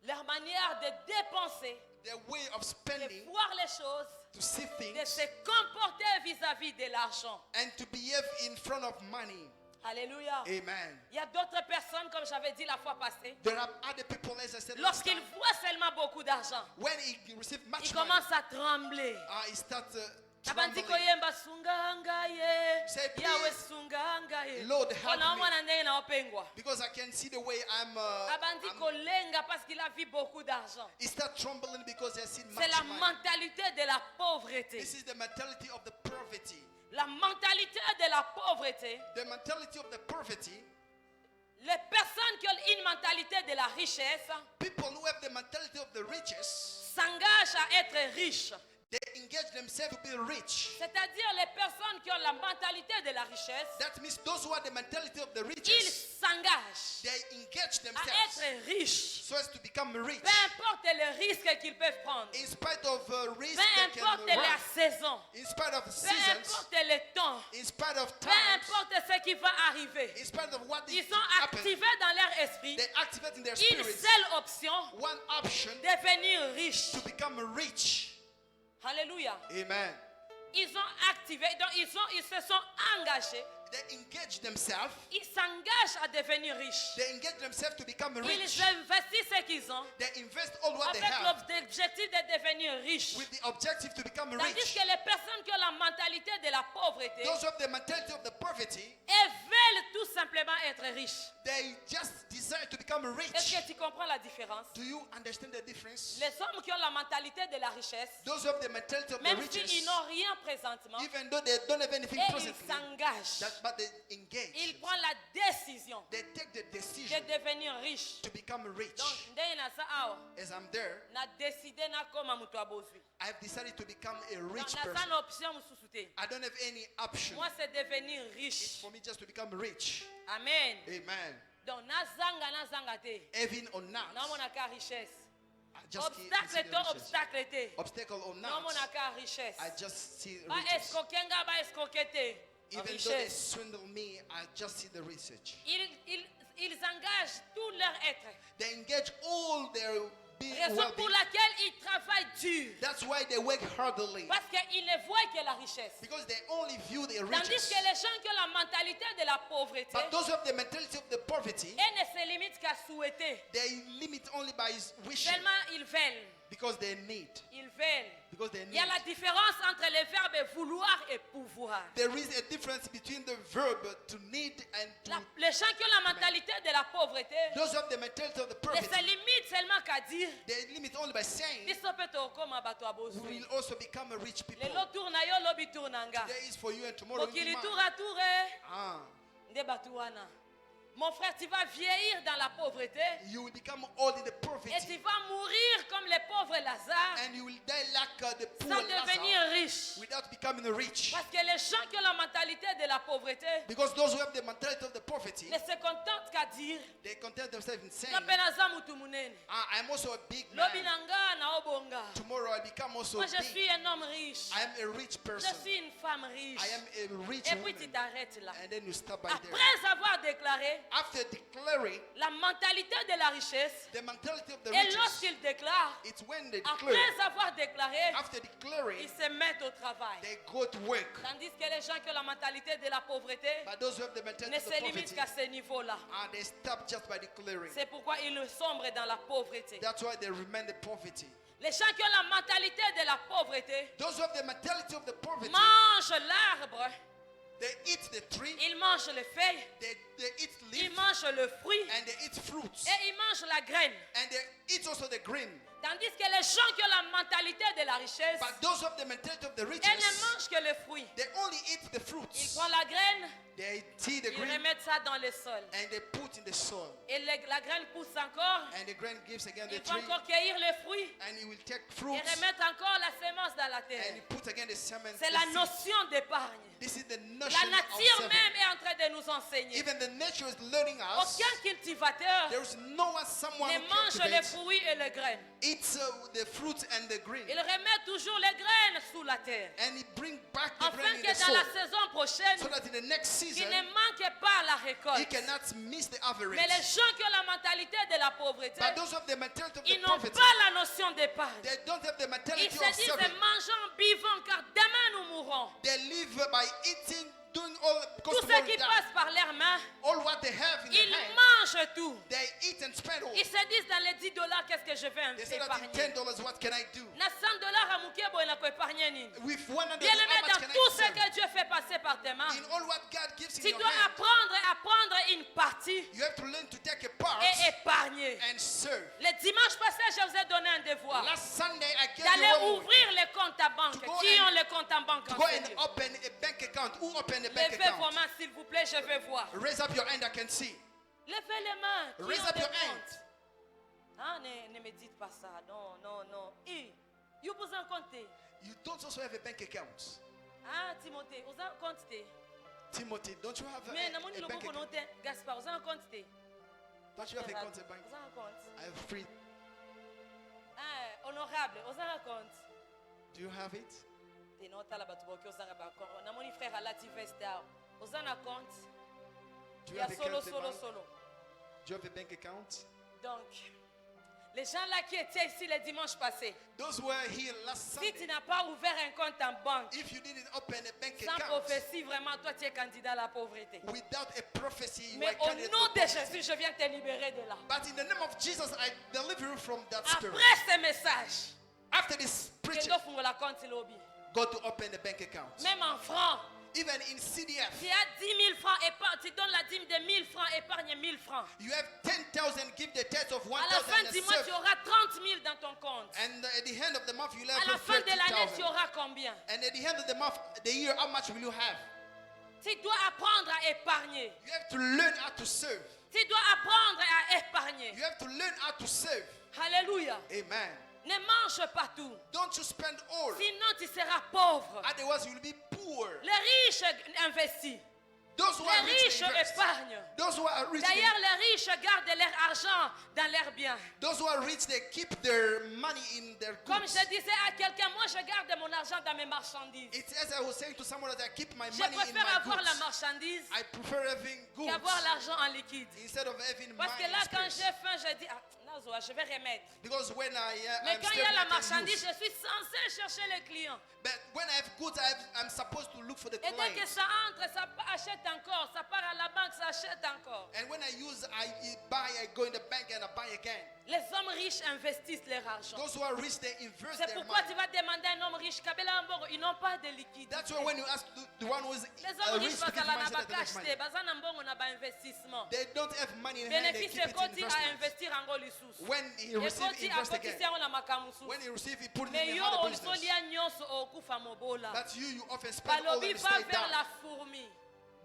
Leur manière de dépenser, Their way of de spending, voir les choses, to see de things, se comporter vis-à-vis de l'argent. and to behave in front of money. Alléluia. Amen. Il y a d'autres personnes, comme j'avais dit la fois passée, There are other people, as I said last lorsqu'ils time, voient tellement beaucoup d'argent, when he received much il money, commence à trembler. he starts Abandi trembling. koyemba sunga ngaye, Say, Yahweh please, sunga ngaye. Lord, help Ona me. omwana ndenge na opengwa. Because I can see the way Abandi kolenga parce qu'il a vu beaucoup d'argent. he starts trembling because he has seen C'est much la money. mentalité de la pauvreté. This is the mentality of the poverty. La mentalité de la pauvreté. The mentality of the poverty. Les personnes qui ont une mentalité de la richesse People who have the mentality of the riches, s'engagent à être riches. they engage themselves to be rich. C'est-à-dire les personnes qui ont la mentalité de la richesse, That means those who have the mentality of the ils riches, s'engagent they engage à themselves être riches. so as to become rich. Peu importe le risque qu'ils peuvent prendre. In spite of risk Peu they can importe la run, saison. in spite of Peu seasons, importe le temps. in spite of Peu times, importe ce qui va arriver. in spite of what Ils is sont happening, activés dans leur esprit. they activate in their Une spirits seule option, one option devenir riche. to become rich. Alléluia. Amen. Ils ont activé, donc ils se sont engagés. They engage themselves. Ils s'engagent à devenir riches. They engage themselves to become Ils rich. investissent ce qu'ils ont They invest all what they avec have l'objectif de devenir riches. with the objective to become Tandis rich. que les personnes qui ont la mentalité de la pauvreté, Those who have the mentality of the poverty, elles veulent tout simplement être riches. they just desire to become Est-ce rich. que tu comprends la différence? Do you understand the difference? Les hommes qui ont la mentalité de la richesse, Those who have the mentality of the même riches, s'ils n'ont rien présentement, even though they don't have anything et ils presently, s'engagent, but they engage. ils prennent la décision They take the de decision devenir riches. to become rich. Donc, ndenge naza awa, As I'm there, na décidé nakoma mutu abozwi. I have decided to become a Donc, rich naza person. na option mosusu te. I don't have any option. Moi, c'est devenir It's riche. for me just to become rich. Amen. Amen. Donc, nazanga te. Even or not, Namonaka richesse. I just Obstacle consider to riches. obstacle te. Obstacle or not, Namonaka richesse. I just see Ba riches. escroquenga, ba escroquete. Even though they Richesse. swindle me, I just see the research. Ils engagent tout leur être. They engage all their being Raison well-being. pour laquelle ils travaillent dur. That's why they work heartily. Parce qu'ils ne voient que la richesse. Because they only view the Tandis riches. que les gens qui ont la mentalité de la pauvreté, But those who have the mentality of the poverty, elles ne se limitent qu'à souhaiter. they limit only by wishing. Seulement ils veulent. Because they need. Ils veulent. Because they Il y a need. la différence entre les verbes vouloir et pouvoir. There is a difference between the verb to need and to. Les gens qui ont la mentalité de la pauvreté Those who have the mentality of the ne se poverty, limitent seulement qu'à dire they limit only by saying, biso mpe tokoma bato ya we bozwi. will also become a rich people. Lelo tour na yo lobi tour na nga. Today is for you and tomorrow will be Mokili mine. tour à tour eh. Ah, Nde bato wana. Mon frère, tu vas vieillir dans la pauvreté you will become old in the et tu poverty, vas mourir comme les pauvres Lazare and you will die like the poor sans devenir Lazarus riche. without becoming rich. Parce que les gens qui ont la mentalité de la pauvreté Because those who have the mentality of the poverty, ne se contentent qu'à dire they content themselves in saying, Ngape naza mutu munene. I'm also a big Lobi man. na nga na obonga. Tomorrow I become also Moi je big. suis un homme riche. I am a rich Je person. suis une femme riche. I am a rich Et puis tu woman. t'arrêtes là. And then you stop by there. Après avoir déclaré After declaring la mentalité de la richesse, the mentality of the et riches, lorsqu'ils déclarent, it's when they declare. après avoir déclaré, After declaring, ils se mettent au travail. they go to work. Tandis que les gens qui ont la mentalité de la pauvreté But those who have the mentality ne of the se limitent poverty, qu'à ce niveau-là. they stop just by declaring. C'est pourquoi ils sombrent dans la pauvreté. That's why they remain the poverty. Les gens qui ont la mentalité de la pauvreté Those who have the mentality of the poverty, mangent l'arbre, they eat the tree, ils mangent les feuilles, they eat ils leaf, mangent le fruit and they eat fruits, et ils mangent la graine. and they eat also the green. Tandis que les gens qui ont la mentalité de la richesse, But those who have the mentality of the ils ne riches, mangent que le fruit. they only eat the Ils fruits. prennent la graine, They see the ils green, remettent ça dans le sol. and they put in the soil, Et la graine pousse encore. and the grain gives again the Ils vont tree, encore cueillir le fruit and he will take et fruits, remettre encore la semence dans la and terre. he puts again the semen. C'est the la seed. notion d'épargne. This is the La notion of nature saving. même est en train de nous enseigner. Even the nature is learning us. Aucun cultivateur There is no one, someone ne who mange les cultivates, fruits et les graines. eats the fruit and the green, Il remet toujours les graines sous la terre. and he brings back the Afin grain in que the dans soil, la saison prochaine, so that in the next il season ne manque pas la he récolte. cannot miss the average. Mais les gens qui ont la mentalité de la pauvreté, But those of the mentality of the ils n'ont poverty, pas la notion d'épargne. they don't have the Ils mentality se of disent saving. mangeons, buvons, car demain nous mourrons. They live by eating, doing all Tout because ce tomorrow qui we die. passe par leurs mains, All what they have in ils their hand, mangent tout. They eat and spend all. Ils se disent dans les $10, qu'est-ce que je vais They say that in épargner? $10, what can I do? Na $100 à Moukiebo, il n'a pas épargné ni. With 100, Bien aimé, how much dans can tout I ce serve? que Dieu fait passer par tes mains, In all what God gives in tu your dois hand, apprendre une partie you have to learn to take a part et épargner. and serve. Le dimanche passé, je vous ai donné un devoir Last Sunday, I gave d'aller you homework ouvrir les comptes à banque. To go Qui and- ont les comptes en banque to en go ce and lieu? open a bank account. Who opened a bank Levez vos account? mains, s'il vous plaît, je vais voir. Raise up your hand, I can see. Levez les mains. Qui Raise ont up des your comptes? Ah, ne me dites pas ça. Non, non, non. Vous vous en comptez? You don't also have a bank account. Ah, Timothée, vous en comptez? Timothy, don't you have Mais a namoni bank loboko account? note, Gaspard, vous en comptez? Don't you have a account at bank? Vous en compte? I have free. Ah, honorable, vous en compte? Do you have it? T'es nota la batuboki, vous en compte? Namoni frère Alati Vesta, vous en compte? Do Il you y a have a solo, account at solo, bank? solo. Do you have a bank account? Donc, les gens là qui étaient ici le dimanche passé, Those who were here last si tu Sunday, n'as pas ouvert un compte en banque, if you didn't open a bank sans account, prophétie, vraiment, toi tu es candidat à la pauvreté. without a prophecy, you Mais are au candidate nom to de poverty. Jésus, je viens te libérer de là. But in the name of Jesus, I deliver you from that spirit. Après ce message, After this tu preaching, dois ouvrir la compte lobby. go to open the bank account. Même en francs, Even in CDF, tu as 10 000 francs, tu donnes la dîme de 1000 francs, épargne 1000 francs. you have 10,000, give the tithe of À la 1,000 fin and du mois, serve. tu auras 30 000 dans ton compte. And at the end of the month, you'll À la have fin de l'année, tu 30,000. auras combien? And at the end of the month, the year, how much will you have? Tu dois apprendre à épargner. You have to learn how to serve. Tu dois apprendre à épargner. You have to learn how to serve. Alléluia. Amen. Ne mange pas tout. Don't you spend all. Sinon, tu seras pauvre. Otherwise, you'll be poor. Les riches investissent. Those who Les are rich, riches they invest. épargnent. Those who are rich, D'ailleurs, les riches gardent leur argent dans leurs biens. those who are rich, they keep their money in their Comme goods. je disais à quelqu'un, moi je garde mon argent dans mes marchandises. It's as I was saying to someone that I keep my Je money in préfère my avoir la goods. marchandise I prefer having goods qu'avoir l'argent en liquide. instead of having Parce que money là, in quand space. j'ai faim, je dis, ah, Nazoa, je vais remettre. Because when Mais I'm quand il y a starving, la I can marchandise, use. je suis censé chercher les clients. But when I have goods, I'm supposed to look for the Et dès que clients. ça entre, ça achète encore. Ça part à la banque, ça achète encore. And when I use, I buy, I go in the bank and I buy again. Les hommes riches investissent leur argent. Those who are rich, they invest C'est their pourquoi money. tu vas demander à un homme riche, Kabela Mbongo, ils n'ont pas de liquide. That's why when you ask the one who is Les hommes rich riches to give bazala money, na they don't have bakache money. te, baza na mbongo na ba investissement. They don't have money in hand, they Bénéfice keep it in ekoti a investment. investir yango lisusu. When he receives, Ekoti invest again. akotisi yango na makambo When mosusu. he receives, he put it Mais in yo another business. olisolia nyonso okufa mobola. But you often spend all Balobi and va stay vers down. la fourmi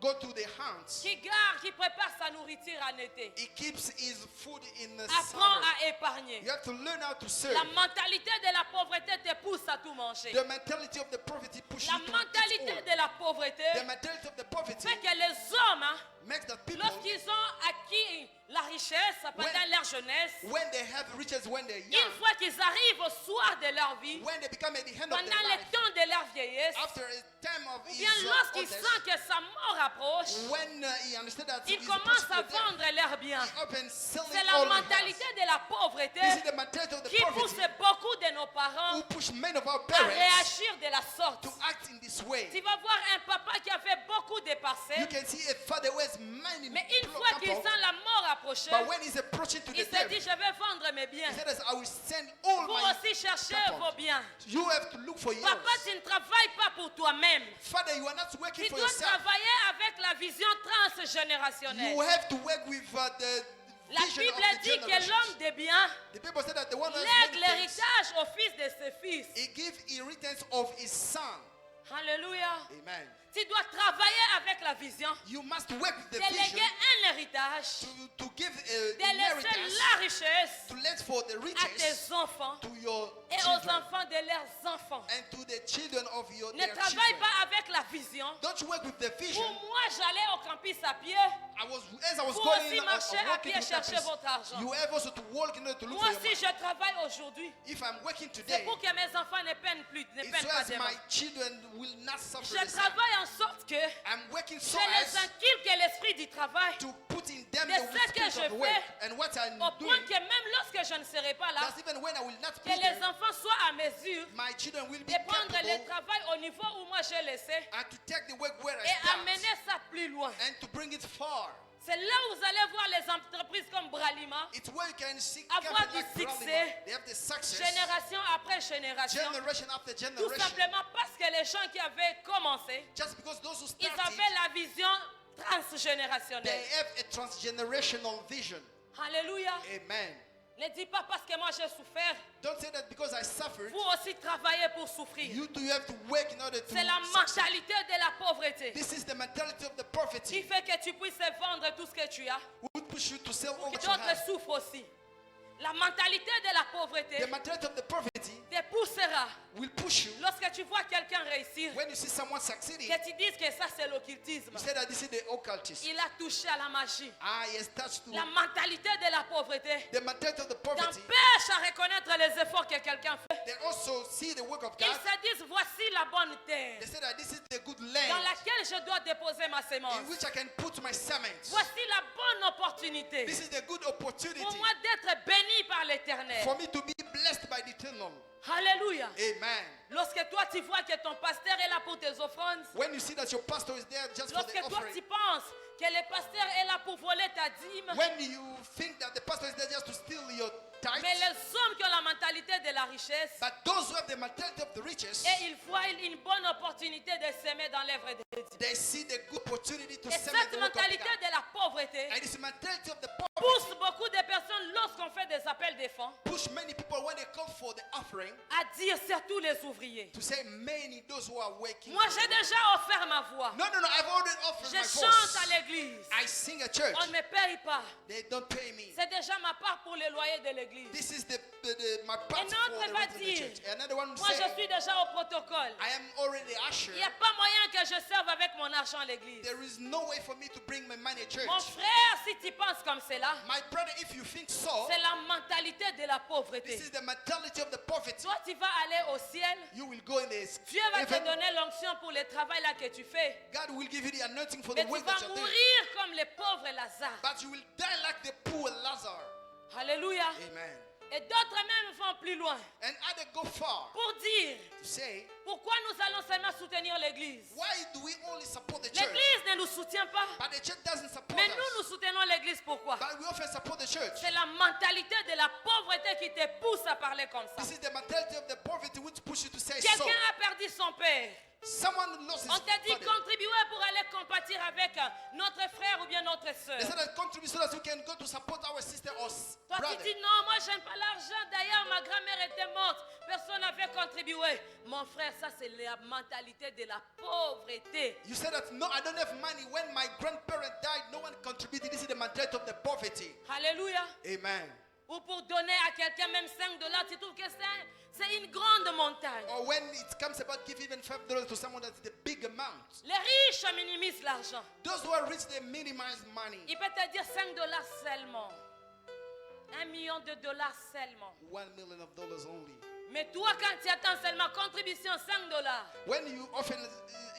Go to the hunts. qui garde, qui prépare sa nourriture en été. He keeps his food in the Apprends summer. à épargner. You have to learn how to serve. La mentalité de la pauvreté te pousse à tout manger. The mentality of the poverty pushes La you to mentalité eat all. de la pauvreté The mentality of the poverty fait que les hommes, hein, makes the people, lorsqu'ils ont acquis la richesse pendant leur jeunesse, when they have riches, when they're une young, fois qu'ils arrivent au soir de leur vie, when they become at the end of pendant their le life, temps de leur vieillesse, after a time of ou his bien lorsqu'ils oldest, sentent que sa mort approche, when he understood that ils he's commencent approaching à to death, vendre leurs biens. he opens selling C'est all la he mentalité has. de la pauvreté This is the mentality of the qui pousse poverty beaucoup de nos parents who push many of our à parents réagir de la sorte. to act in this way. Tu vas voir un papa qui a fait beaucoup de You parcelles, can see a father who has many mais une fois qu'il couple, sent la mort approcher, but when he's approaching to il the se death, dit, je vais vendre mes biens. he said, I will send all Vous my aussi cherchez couple. vos biens. You have to look for yours. Papa, tu ne travailles pas pour toi-même. Father, you are not working Tu for dois yourself. travailler avec la vision transgénérationnelle. You have to work with the La vision Bible of the dit que generations. l'homme de bien The people say that the one who has lègue many things, l'héritage au fils de ses fils. he gives inheritance of his son. Alléluia. Amen. Tu dois travailler avec la vision You must work with the de léguer vision un héritage, to give de laisser inheritance, la richesse to let for the à riches tes enfants to your et aux children enfants de leurs enfants. and to the children of your Ne their travaille children. pas avec la vision. Don't you work with the vision. Pour moi, j'allais au campus à pied. As I was Vous going aussi in, marchez à walking pied, to that cherchez place, votre argent. you have also to walk in order to look Moi for your aussi, money. je travaille aujourd'hui. If I'm working C'est today, pour que mes enfants ne peinent plus, ne it's peinent so pas as demain. my children will not suffer Je the same. travaille en sorte que I'm working so je les as inculque l'esprit du travail to put in them de the ce que spirit je of work fais, and what I'm au doing. point que même lorsque je ne serai pas là, That's even when I will not que be les there, enfants soient à mesure my children will be de prendre le capable travail au niveau où moi j'ai laissé and to take the work where I et start amener ça plus loin. and to bring it far. C'est là où vous allez voir les entreprises comme Bralima It's where you can see avoir companies du like succès, Bralima. They have the success, génération après génération. generation after Tout generation. simplement parce que les gens qui avaient commencé, Just because those who ils started, avaient la vision they transgénérationnelle. have a transgenerational vision. Alléluia. Amen. Ne dis pas parce que moi j'ai souffert, Don't say that because I suffered, vous aussi travaillez pour souffrir. you too have to work in order to C'est la succeed. mentalité de la pauvreté This is the mentality of the qui poverty. fait que tu puisses vendre tout ce que tu as. Who would push you to sell all Que that you d'autres have. souffrent aussi. La mentalité de la pauvreté The mentality of the poverty te poussera will push you. lorsque tu vois quelqu'un réussir, When you see someone succeeding, que tu dises que ça c'est l'occultisme. you say that this is the occultist. Il a touché à la magie. Ah, he has touched to La mentalité de la pauvreté the mentality of the poverty. t'empêche à reconnaître les efforts que quelqu'un fait. They also see the work of Ils God. se disent, voici la bonne terre They say that this is the good dans land laquelle je dois déposer ma sémence. in which I can put my semen's. Voici la bonne opportunité This is the good opportunity pour moi d'être béni par l'Éternel. for me to be blessed by the eternal. Alléluia. Amen. Lorsque toi tu vois que ton pasteur est là pour tes offrandes, When you see that your pastor is there just for lorsque the toi offering, tu penses que le pasteur est là pour voler ta dîme, when you think that the pastor is there just to steal your tithes, mais les hommes qui ont la mentalité de la richesse, but those who have the mentality of the riches, et ils voient une bonne opportunité de s'aimer dans l'œuvre de Dieu. they see the good opportunity to Et cement cette the work of mentalité God. de la pauvreté And this mentality of the pousse poverty beaucoup de personnes lorsqu'on fait des appels des fonds push many people when they call for the offering à dire surtout les ouvriers. to say many those who are working. Moi j'ai déjà offert ma voix. No, I've already offered Je my chante à voice. l'église. I sing at church. On ne me paye pas. They don't pay me. C'est déjà ma part pour les loyers de l'église. This is my part Un for autre the va rent of the dire, church. Another one will Moi say, je suis déjà au protocole. I am already usher. Il n'y a pas moyen que je serve avec mon argent à l'église. There is no way for me to bring my money at church. Mon frère, si tu penses comme cela, My brother, if you think so, c'est la mentalité de la pauvreté. this is the mentality of the poverty. Toi, tu vas aller au ciel. You will go in this. Dieu va te heaven. donner l'onction pour le travail là que tu fais. God will give you the anointing for Mais the tu work vas that you're doing. mourir comme les pauvres Lazare. But you will die like the poor Lazarus. Alléluia. Amen. Et d'autres même vont plus loin And others go far pour dire to say, pourquoi nous allons seulement soutenir l'église. why do we only support the church? L'église ne nous soutient pas. But the church doesn't support Mais us. nous soutenons l'église. Pourquoi? But we often support the church. C'est la mentalité de la pauvreté qui te pousse à parler comme ça. This is the mentality of the poverty which pushes you to say so. Quelqu'un a perdu son père. Someone lost his On t'a dit father. contribuer pour aller compatir avec notre frère ou bien notre soeur. They said that contribute so that we can go to support our sister or Toi brother. tu dis non, moi j'aime pas l'argent. D'ailleurs ma grand-mère était morte. Personne n'avait contribué. Mon frère, ça c'est la mentalité de la pauvreté. You said that no, I don't have money. When my grandparent died, no one contributed. This is the mentality of the poverty. Alléluia. Amen. Ou pour donner à quelqu'un même $5, tu trouves que c'est une grande montagne. Or when it comes about give even $5 to someone that's the big amount. Les riches minimisent l'argent. Those who are rich, they minimize money. Il peut te dire $5 seulement. $1 million seulement. $1 million only. Mais toi, quand tu attends seulement contribution $5, When you often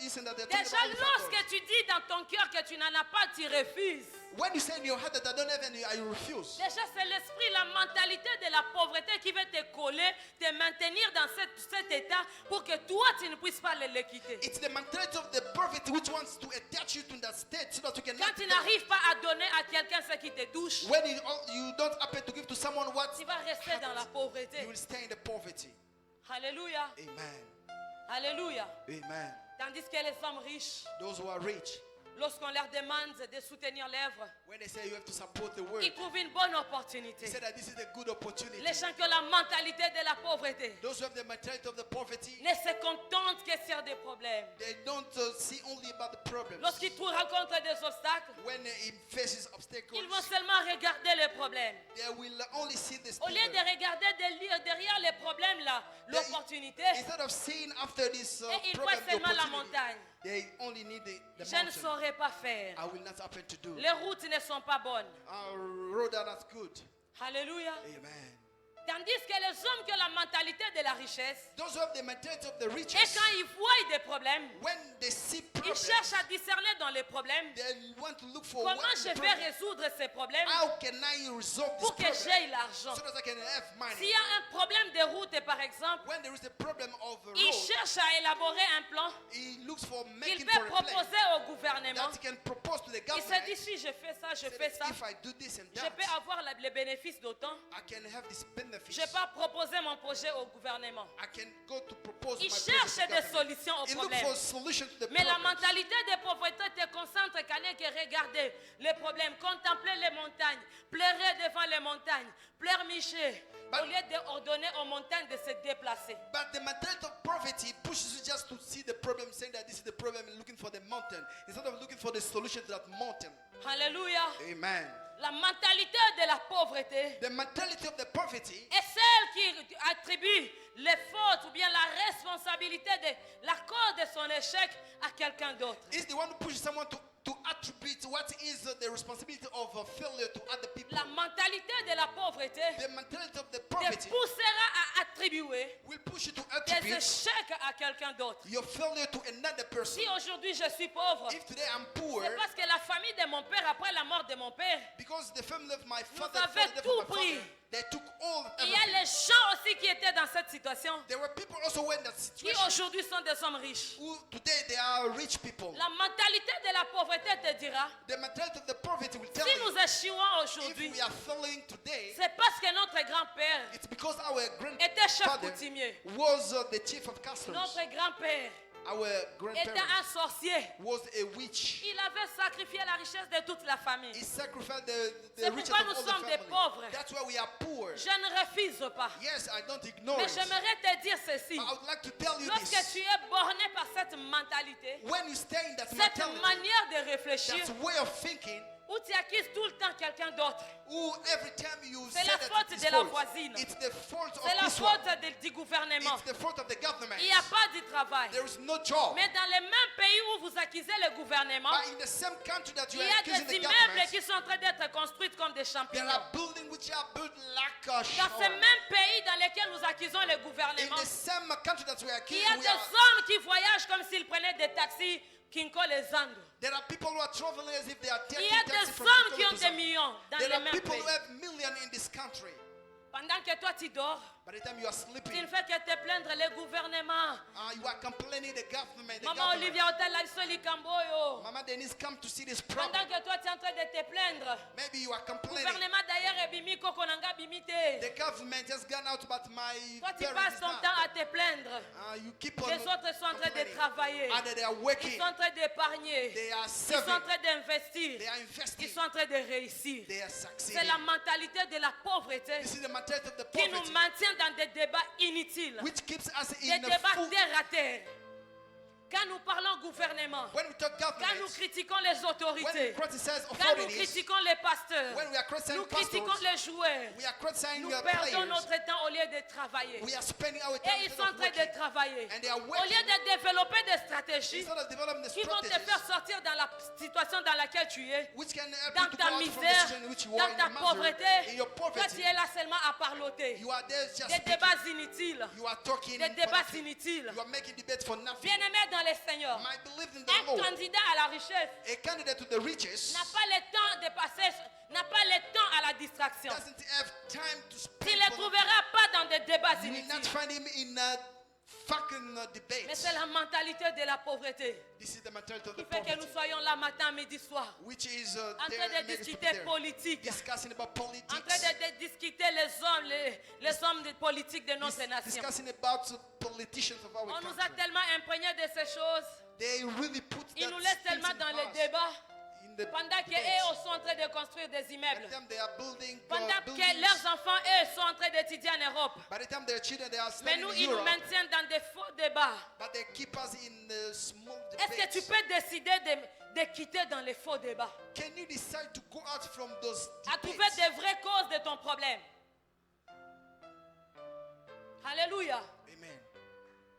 listen that they're talking déjà about lorsque $5. tu dis dans ton cœur que tu n'en as pas, tu refuses. When you say in your heart that I don't have any, I refuse. Déjà, c'est l'esprit, la mentalité de la pauvreté qui veut te coller, te maintenir dans cet état pour que toi, tu ne puisses pas le quitter. It's the mentality of the poverty which wants to attach you to that state so that you can. Quand tu n'arrives pas à donner à quelqu'un ce qui te touche, When you don't happen to give to someone what tu vas rester dans la pauvreté. you will stay in the poverty. Alléluia. Amen. Alléluia. Amen. Tandis que les hommes riches, Those who are rich, lorsqu'on leur demande de soutenir l'œuvre, when they say you have to support the work, ils trouvent une bonne they opportunité. say that this is a good opportunity. Les gens qui ont la mentalité de la pauvreté Those who have the mentality of the poverty, ne se contentent que sur des problèmes. they don't see only about the problems. Lorsqu'ils rencontrent des obstacles, When he faces obstacles, ils vont seulement regarder les problèmes. they will only see this. Au lieu de regarder derrière les problèmes là, l'opportunité, Instead of seeing after this et ils problem, voient the seulement la opportunity, montagne. they only need the Je ne mountain. saurais pas faire. I will not happen to do. Les routes ne sont pas bonnes. Our road are not good. Alléluia. Amen. Tandis que les hommes qui ont la mentalité de la richesse, Those who have the mentality of the et riches, quand ils voient des problèmes, when they see ils problems, cherchent à discerner dans les problèmes they want to look for comment what je the vais problem. résoudre ces problèmes How can I resolve this pour que problem j'aie l'argent. so that I can have money? S'il y a un problème de route route, par exemple, when there is a problem of a il road, cherche à élaborer un plan he looks for qu'il making peut for a plan proposer au gouvernement. that he can propose to the Il se government. dit, si je fais ça, je Say fais that ça, if I do this and je that, peux avoir les bénéfices d'autant. I can have this benefit. Je peux proposer mon projet au gouvernement. I can go to propose Il my cherche project to des government. solutions aux He looks problèmes. for a solution to the Mais la problems. mentalité des pauvretés te concentre qu'à aller que regarder les problèmes, contempler les montagnes, pleurer devant les montagnes, pleurnicher, But- au lieu d'ordonner aux montagnes de se déplacer. But the mentality of poverty pushes you just to see the problem, saying that this is the problem and looking for the mountain instead of looking for the solution to that mountain. Alléluia. Amen. La mentalité de la pauvreté The mentality of the poverty est celle qui attribue les fautes ou bien la responsabilité de la cause de son échec à quelqu'un d'autre. is the one who pushes someone to attribute what is the responsibility of a failure to other people. La mentalité de la pauvreté The mentality of the te poverty poussera à attribuer will push you to des attribute échecs à quelqu'un d'autre. your failure to another person. Si aujourd'hui je suis pauvre, If today I'm poor, c'est parce que la famille de mon père, après la mort de mon père, because the family of my father, avez the death of tout my father, pris. they took all of il y a everything. les gens aussi qui étaient dans cette situation, There were people also in that qui situation aujourd'hui sont des hommes riches. who today they are rich people. La mentalité de la pauvreté te dira, The mentality of the poverty will tell si you nous échouons if aujourd'hui, we are failing today, c'est parce que notre grand-père it's because our était chef grandfather coutumier. was the chief of customs. Notre grand-père Our était grandparent un sorcier. was a witch. Il avait sacrifié la richesse de toute la famille. He sacrificed C'est the riches pourquoi of nous all the sommes des family. pauvres. That's why we are poor. Je ne refuse pas. Yes, I don't ignore Mais it. j'aimerais te dire ceci. But I would like to tell you Lorsque this. tu es borné par cette mentalité, When you stay in that cette mentality, manière de réfléchir, that way of thinking, où tu accuses tout le temps quelqu'un d'autre, who every time you C'est say la that faute it's de la fault, voisine. it's the fault of c'est la this one. faute du gouvernement. It's the fault of the government. Il n'y a pas de travail. There is no job. Mais dans les mêmes pays où vous accusez le gouvernement, But in the same country that you il y are a accusing des the immeubles government, qui sont en train d'être construits comme des there champignons. are buildings which are built like a Dans ces shower. mêmes pays dans lesquels nous accusons le In gouvernement, the same country that we are il y a accusing, des hommes qui voyagent comme s'ils prenaient des taxis Kinko les Andes. there are people who are traveling as if they are Il taking y a taxi des from hommes Kitolo qui to ont des Zambia. millions dans There les are mêmes people pays. who have millions in this country. Pendant que toi tu dors, By the time you are tu sleeping, ne fais que te plaindre le gouvernement. you are complaining the government. The Maman government. Olivia Hotel la soli Camboyo. Mama Denise come to see this problem. Pendant que toi tu es en train de te plaindre. Maybe you are Le complaining. gouvernement d'ailleurs est bimi koko nanga bimite. The government has gone out, but my Toi tu parents passes is ton not. temps à te plaindre. You keep on Les autres sont en train de complaining. travailler. And they are Ils working. sont en train d'épargner. They are Ils sont en serving. train d'investir. They are Ils investing. sont en train de réussir. They are C'est succeeding. la mentalité de la pauvreté This is the mentality of the qui nous poverty, maintient dans des débats inutiles. which keeps us Des in a débats full. terre à terre. Quand nous parlons gouvernement, When we talk quand nous government, critiquons les when we autorités, criticize quand nous authorities, critiquons les pasteurs, when we are criticizing nous critiquons pastors, les joueurs, we are criticizing nous your perdons players. notre temps au lieu de travailler. We are spending our time Et ils instead sont en of train de working. travailler. And they are Au lieu working de développer des stratégies instead of developing the qui vont te strategies faire sortir dans la situation dans laquelle tu es, which can help dans you to go ta out from the misère, situation in which you are dans in ta your misery, in pauvreté. your Toi, tu poverty. es là seulement à parloter. You are there just Des speaking. débats inutiles. You are talking Des for débats nothing. inutiles. You are making debates for nothing. Bien-aimés dans le Seigneur, My belief in the un Lord, candidat à la richesse a candidate to the riches, n'a pas le temps de passer, n'a pas le temps à la distraction. doesn't have time to Tu spend. ne le for trouveras pas dans des débats You will not inutiles. find him in fucking Mais debates. c'est la mentalité de la pauvreté This is the mentality of qui the fait que nous poverty, soyons là matin, midi, soir, which is en there, train de maybe people discuter there, politique, discussing about en train politics, de discuter les hommes de politique de notre nation. discussing about politicians of our On nous a country. tellement imprégnés de ces choses. They really put Ils that nous laissent things tellement in dans les us, débats in the pendant debates. qu'eux sont en train de construire des immeubles. By the time they are building, Pendant que buildings, leurs enfants, eux, sont en train d'étudier en Europe. by the time their children they are Mais studying nous, in ils nous Europe, maintiennent dans des faux débats. but they keep us in the small Est-ce que tu debates. peux décider de quitter dans les faux débats? Can you decide to go out from those À trouver debates des vraies causes de ton problème. Alléluia. Amen.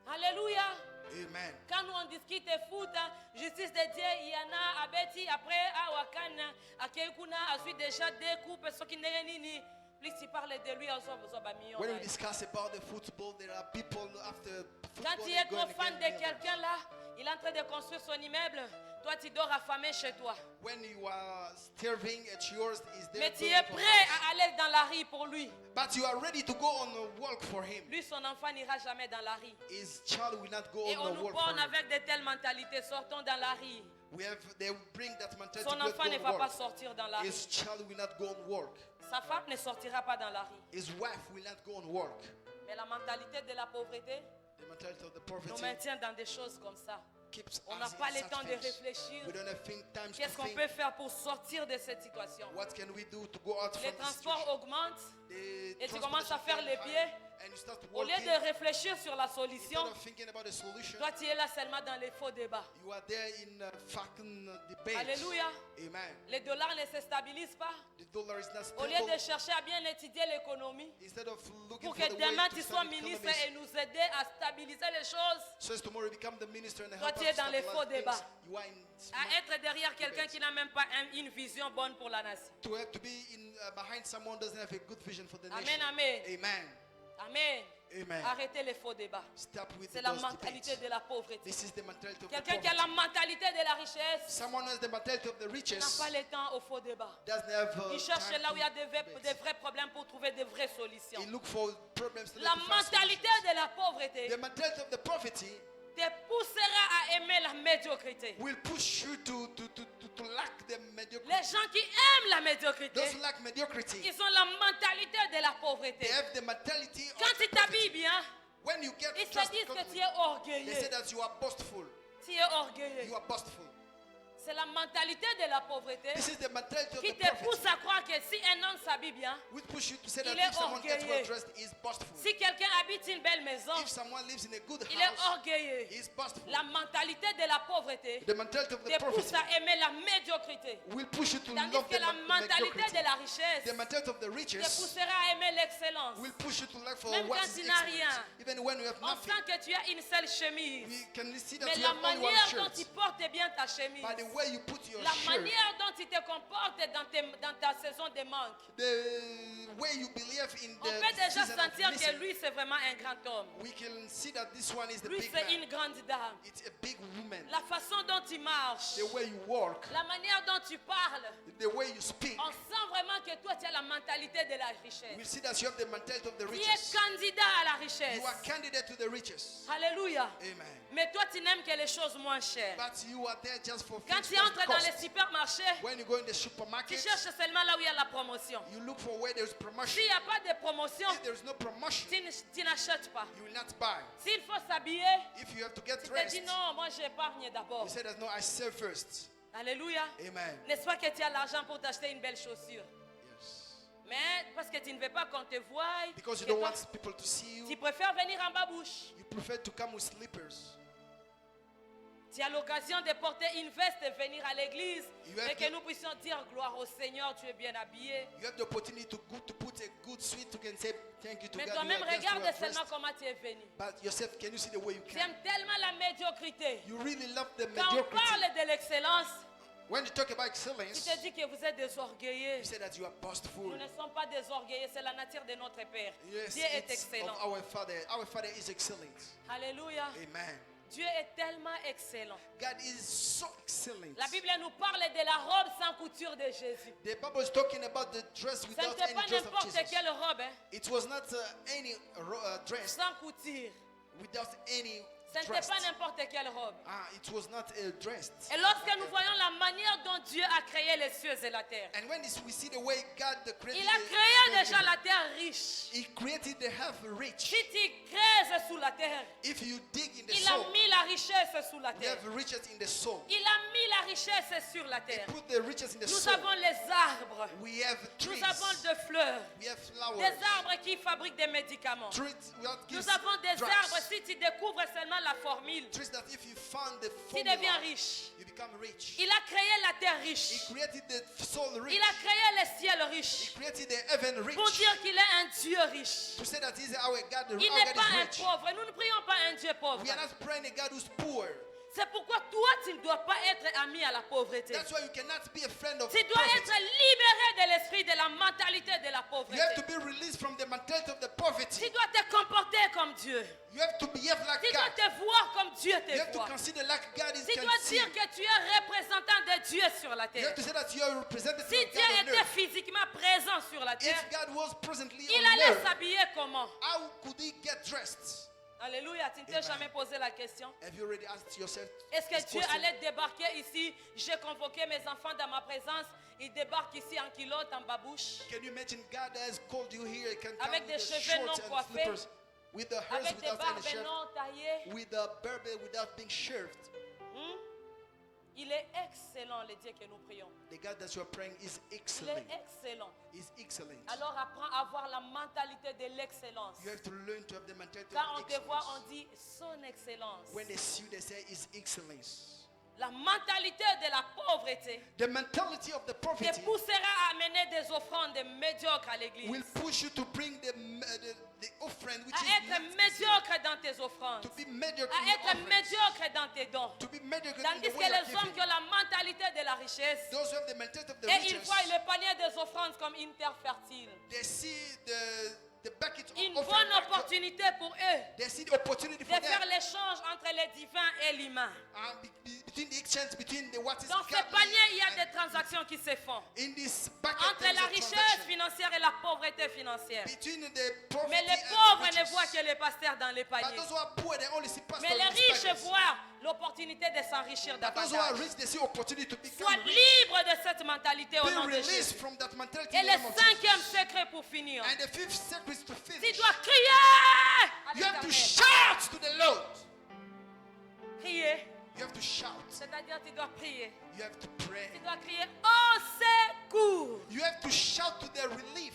Alléluia. Amen. Quand nous on discute foot, hein, justice de Dieu, il y en a à Betty, après à Wakana, à Keikuna, ensuite déjà deux coupes, ceux qui n'ont ni. Plus tu parles de lui, on s'en va million. When we discuss about the football, there are people after Quand football tu they es go trop and fan get de millions. quelqu'un là, il est en train de construire son immeuble, Toi, tu dors affamé chez toi. When you are starving at yours, is there Mais tu going es for prêt house. à aller dans la rue pour lui. But you are ready to go on a walk for him. Lui, son enfant n'ira jamais dans la rue. His child will not go Et on on a nous walk for borne him. avec de telles mentalités. Sortons dans la rue. They bring that mentality Son to enfant go ne on va pas work. sortir dans la rue. His child will not go on work. Sa femme ne sortira pas dans la rue. His wife will not go on work. Mais la mentalité de la pauvreté The mentality of the nous poverty maintient dans des choses comme ça. keeps On n'a us pas in le such temps de things. réfléchir. We don't have time to Qu'est-ce qu'on think. peut faire pour sortir de cette situation? What can we do to go out Les from this transports situation? augmentent. The Et tu commences à transportation faire les very pieds. high, and you start Au lieu walking. de réfléchir sur la solution, Instead of thinking about a solution, toi tu es là seulement dans les faux débats. you are there in fucking debate. Alléluia. Amen. Les dollars ne se stabilisent pas. The dollar is not Au lieu stable. de chercher à bien étudier l'économie, Instead of looking pour for que the way demain to tu sois stabilize ministre economies, et nous aider à stabiliser les choses, so as tomorrow you become the minister and Toi, help tu us es dans les stabilize faux things. débats. You are in à être derrière quelqu'un qui n'a même pas une vision bonne pour la nation. to have to be in behind someone who doesn't have a good vision for the Amen, nation. amen. Amen. Amen. Amen. Arrêtez les faux débats. Stop with C'est la those mentalité debates. de la pauvreté. This is the mentality of the Quelqu'un qui a la poverty. mentalité de la richesse Someone who has the mentality of the n'a riches pas le temps aux faux débats. doesn't have Il cherche time là où il y a to des debate. vrais problèmes pour trouver de vraies solutions. He look for problems to La find mentalité solutions. de la pauvreté The mentality of the poverty te poussera à aimer la médiocrité. will push you to lack the mediocrity. Les gens qui aiment la médiocrité, Those who lack mediocrity, ils ont la mentalité de la pauvreté. they have the mentality Quand of tu the t'habilles poverty. bien, When you get ils te dressed disent que properly, tu es they say orgueilleux. that you are boastful. Tu es orgueilleux. You are boastful. C'est la mentalité de la pauvreté This is the mentality of qui the te pousse poverty, à croire que si un homme s'habille bien, which push you to say that Il est if someone gets well orgueilleux. dressed, he is boastful. si quelqu'un habite une belle maison, If someone lives in a good il est house, orgueilleux. he is boastful. La mentalité de la pauvreté The mentality of the te pousse poverty à aimer la médiocrité. will push you to Tandis love que la the mentalité mediocrity. de la richesse The mentality of the te riches poussera à aimer l'excellence. will push you to look for Même what quand is tu n'as excellent. rien. Even when you have On nothing, sent que tu as une seule chemise. we can see that Mais you la have only one manière dont shirt. tu portes bien ta chemise, By the way you put your la shirt, manière dont tu te comportes dans ta saison de manque, the way you believe in on the peut déjà season of sentir que missing, lui c'est vraiment un grand homme. we can see that this one is the Lui big c'est man. une grande dame. It's a big woman. La façon dont tu marches, The way you walk, la manière dont tu parles, the way you speak, on sent vraiment que toi tu as la mentalité de la richesse. we see that you have the mentality of the Tu es riches. candidat à la richesse. You are candidate to the riches. Alléluia. Amen. Mais toi tu n'aimes que les choses moins chères. But you are there just for Quand things tu that entres dans les cost. supermarchés, When you go in the tu supermarket, cherches seulement là où il y a la promotion. you look for where there's promotion. S'il n'y a pas de promotion, If there's no promotion, tu n'achètes pas. you will not buy. S'il faut s'habiller, If you have to get tu te dressed, dis non, moi j'épargne d'abord. you say that no, I save first. Alléluia. Amen. N'est-ce pas que tu as l'argent pour t'acheter une belle chaussure? Yes. Mais parce que tu ne veux pas qu'on te voie, Because you que don't toi, want people to see tu you, préfères venir en babouche. you prefer to come with slippers. Tu as l'occasion de porter une veste et venir à l'église You have et que to- nous puissions dire gloire au Seigneur, tu es bien habillé. You have the opportunity to put a good suit. You can say thank you to Mais God. toi-même, You are just regarde well seulement dressed. comment tu es venu. But yourself, can you see the way you Tu can? aimes tellement la médiocrité. You really love the Quand on mediocrity. parle de l'excellence, When you talk about tu excellence, te dis que vous êtes des orgueilleux. you say that you are boastful. Nous ne sommes pas des orgueilleux, c'est la nature de notre Père. Yes, Dieu est it's excellent. of our Father. Our Father is excellent. Alléluia. Amen. Dieu est tellement excellent. God is so excellent. La Bible nous parle de la robe sans couture de Jésus. The Bible is talking about the dress Ce without n'était any pas dress of n'importe Jesus. quelle robe, hein, It was not any dress sans couture. without any Ce n'était dress. pas n'importe quelle robe. It was not dressed. Et lorsque nous voyons la manière dont Dieu a créé les cieux et la terre, And when we see the way God created il a the créé déjà heaven, la terre riche. He created the heaven rich. Si tu creuses sous la terre, If you dig in the il a soul, mis la richesse sous la we terre. have riches in the soul. Il a mis la richesse sur la He terre. put the riches in the Nous soul. avons les arbres. We have Nous trees. avons des fleurs. We have Des flowers. arbres qui fabriquent des médicaments. Trees that gives Nous avons des drugs. arbres, si tu découvres seulement la formule, Trees that if you found the tu deviens formula, riche. you become rich. Il a créé la terre He riche. created the soul rich. Il a créé le ciel He riche. created the heaven rich. Pour dire qu'il est un Dieu riche. To say that he's our God, Il our n'est God pas is un rich. pauvre. Nous ne prions pas un Dieu pauvre. We are not praying a God who's poor. C'est pourquoi toi, tu ne dois pas être ami à la pauvreté. That's why you cannot be a friend of Tu dois être poverty. libéré de l'esprit de la mentalité de la You have to pauvreté. be released from the mentality of the poverty. Tu dois te comporter comme Dieu. You have to behave like Tu dois God. te voir comme Dieu You te have to voit. consider like God is Tu dois conceived. dire que tu es représentant de Dieu sur la You terre. have to say that you are represented Si of Dieu God on était earth. physiquement présent sur la terre, If God was presently il on allait earth, s'habiller comment? how could he get dressed? Alléluia, tu ne t'es Amen. jamais posé la question. Have you already asked yourself Est-ce que this Dieu question? allait débarquer ici? J'ai convoqué mes enfants dans ma présence. Ils débarquent ici en culotte, en babouche, Can you imagine God has called you here? He can come avec with des the cheveux non shorts and coiffés, slippers, with the hairs avec des without any barbes shirt, non taillées. with the barbe without being shaved. Hmm? Il est excellent, le Dieu que nous prions. The God that you are praying is Il excellent. est excellent. Is excellent. Alors apprends à avoir la mentalité de l'excellence. You have to learn to have the mentality Quand on of te voit, excellence. on dit son excellence. When they see you, they say His excellence. La mentalité de la pauvreté The mentality of the te poverty poussera à amener des offrandes médiocres à l'église. will push you to bring the offering which À is être not sincere, médiocre dans tes offrandes. to be mediocre À in your être offerings, médiocre dans tes dons. to be mediocre in Tandis the que way you are les hommes giving. qui ont la mentalité de la richesse, Those who have the mentality of the et ils riches, voient le panier des offrandes comme une terre fertile. they see the bucket Une of bonne offering. opportunité pour eux They see the opportunity de for faire them l'échange entre le divin et l'humain. between the exchange between the what is Dans ce godly panier, il y a and des transactions qui se font. in this bucket Entre there is la a richesse transaction financière et la pauvreté financière. between the poverty Mais les and pauvres the ne riches. voient que les pasteurs dans les But paniers. those who are poor, they only see pastor Mais les in these riches buckets. voient l'opportunité de s'enrichir But those who are davantage. rich, they see opportunity to become Sois rich. libre de cette mentalité au Be nom de released Jésus. from that mentality Et in le the name of cinquième Jesus. secret pour finir, And the fifth secret is to tu finish. dois crier à You have to l'Éternel. shout to the Lord. Crier, You have to shout. c'est-à-dire tu dois prier. You have to pray. Tu dois crier au secours, You have to shout to the relief.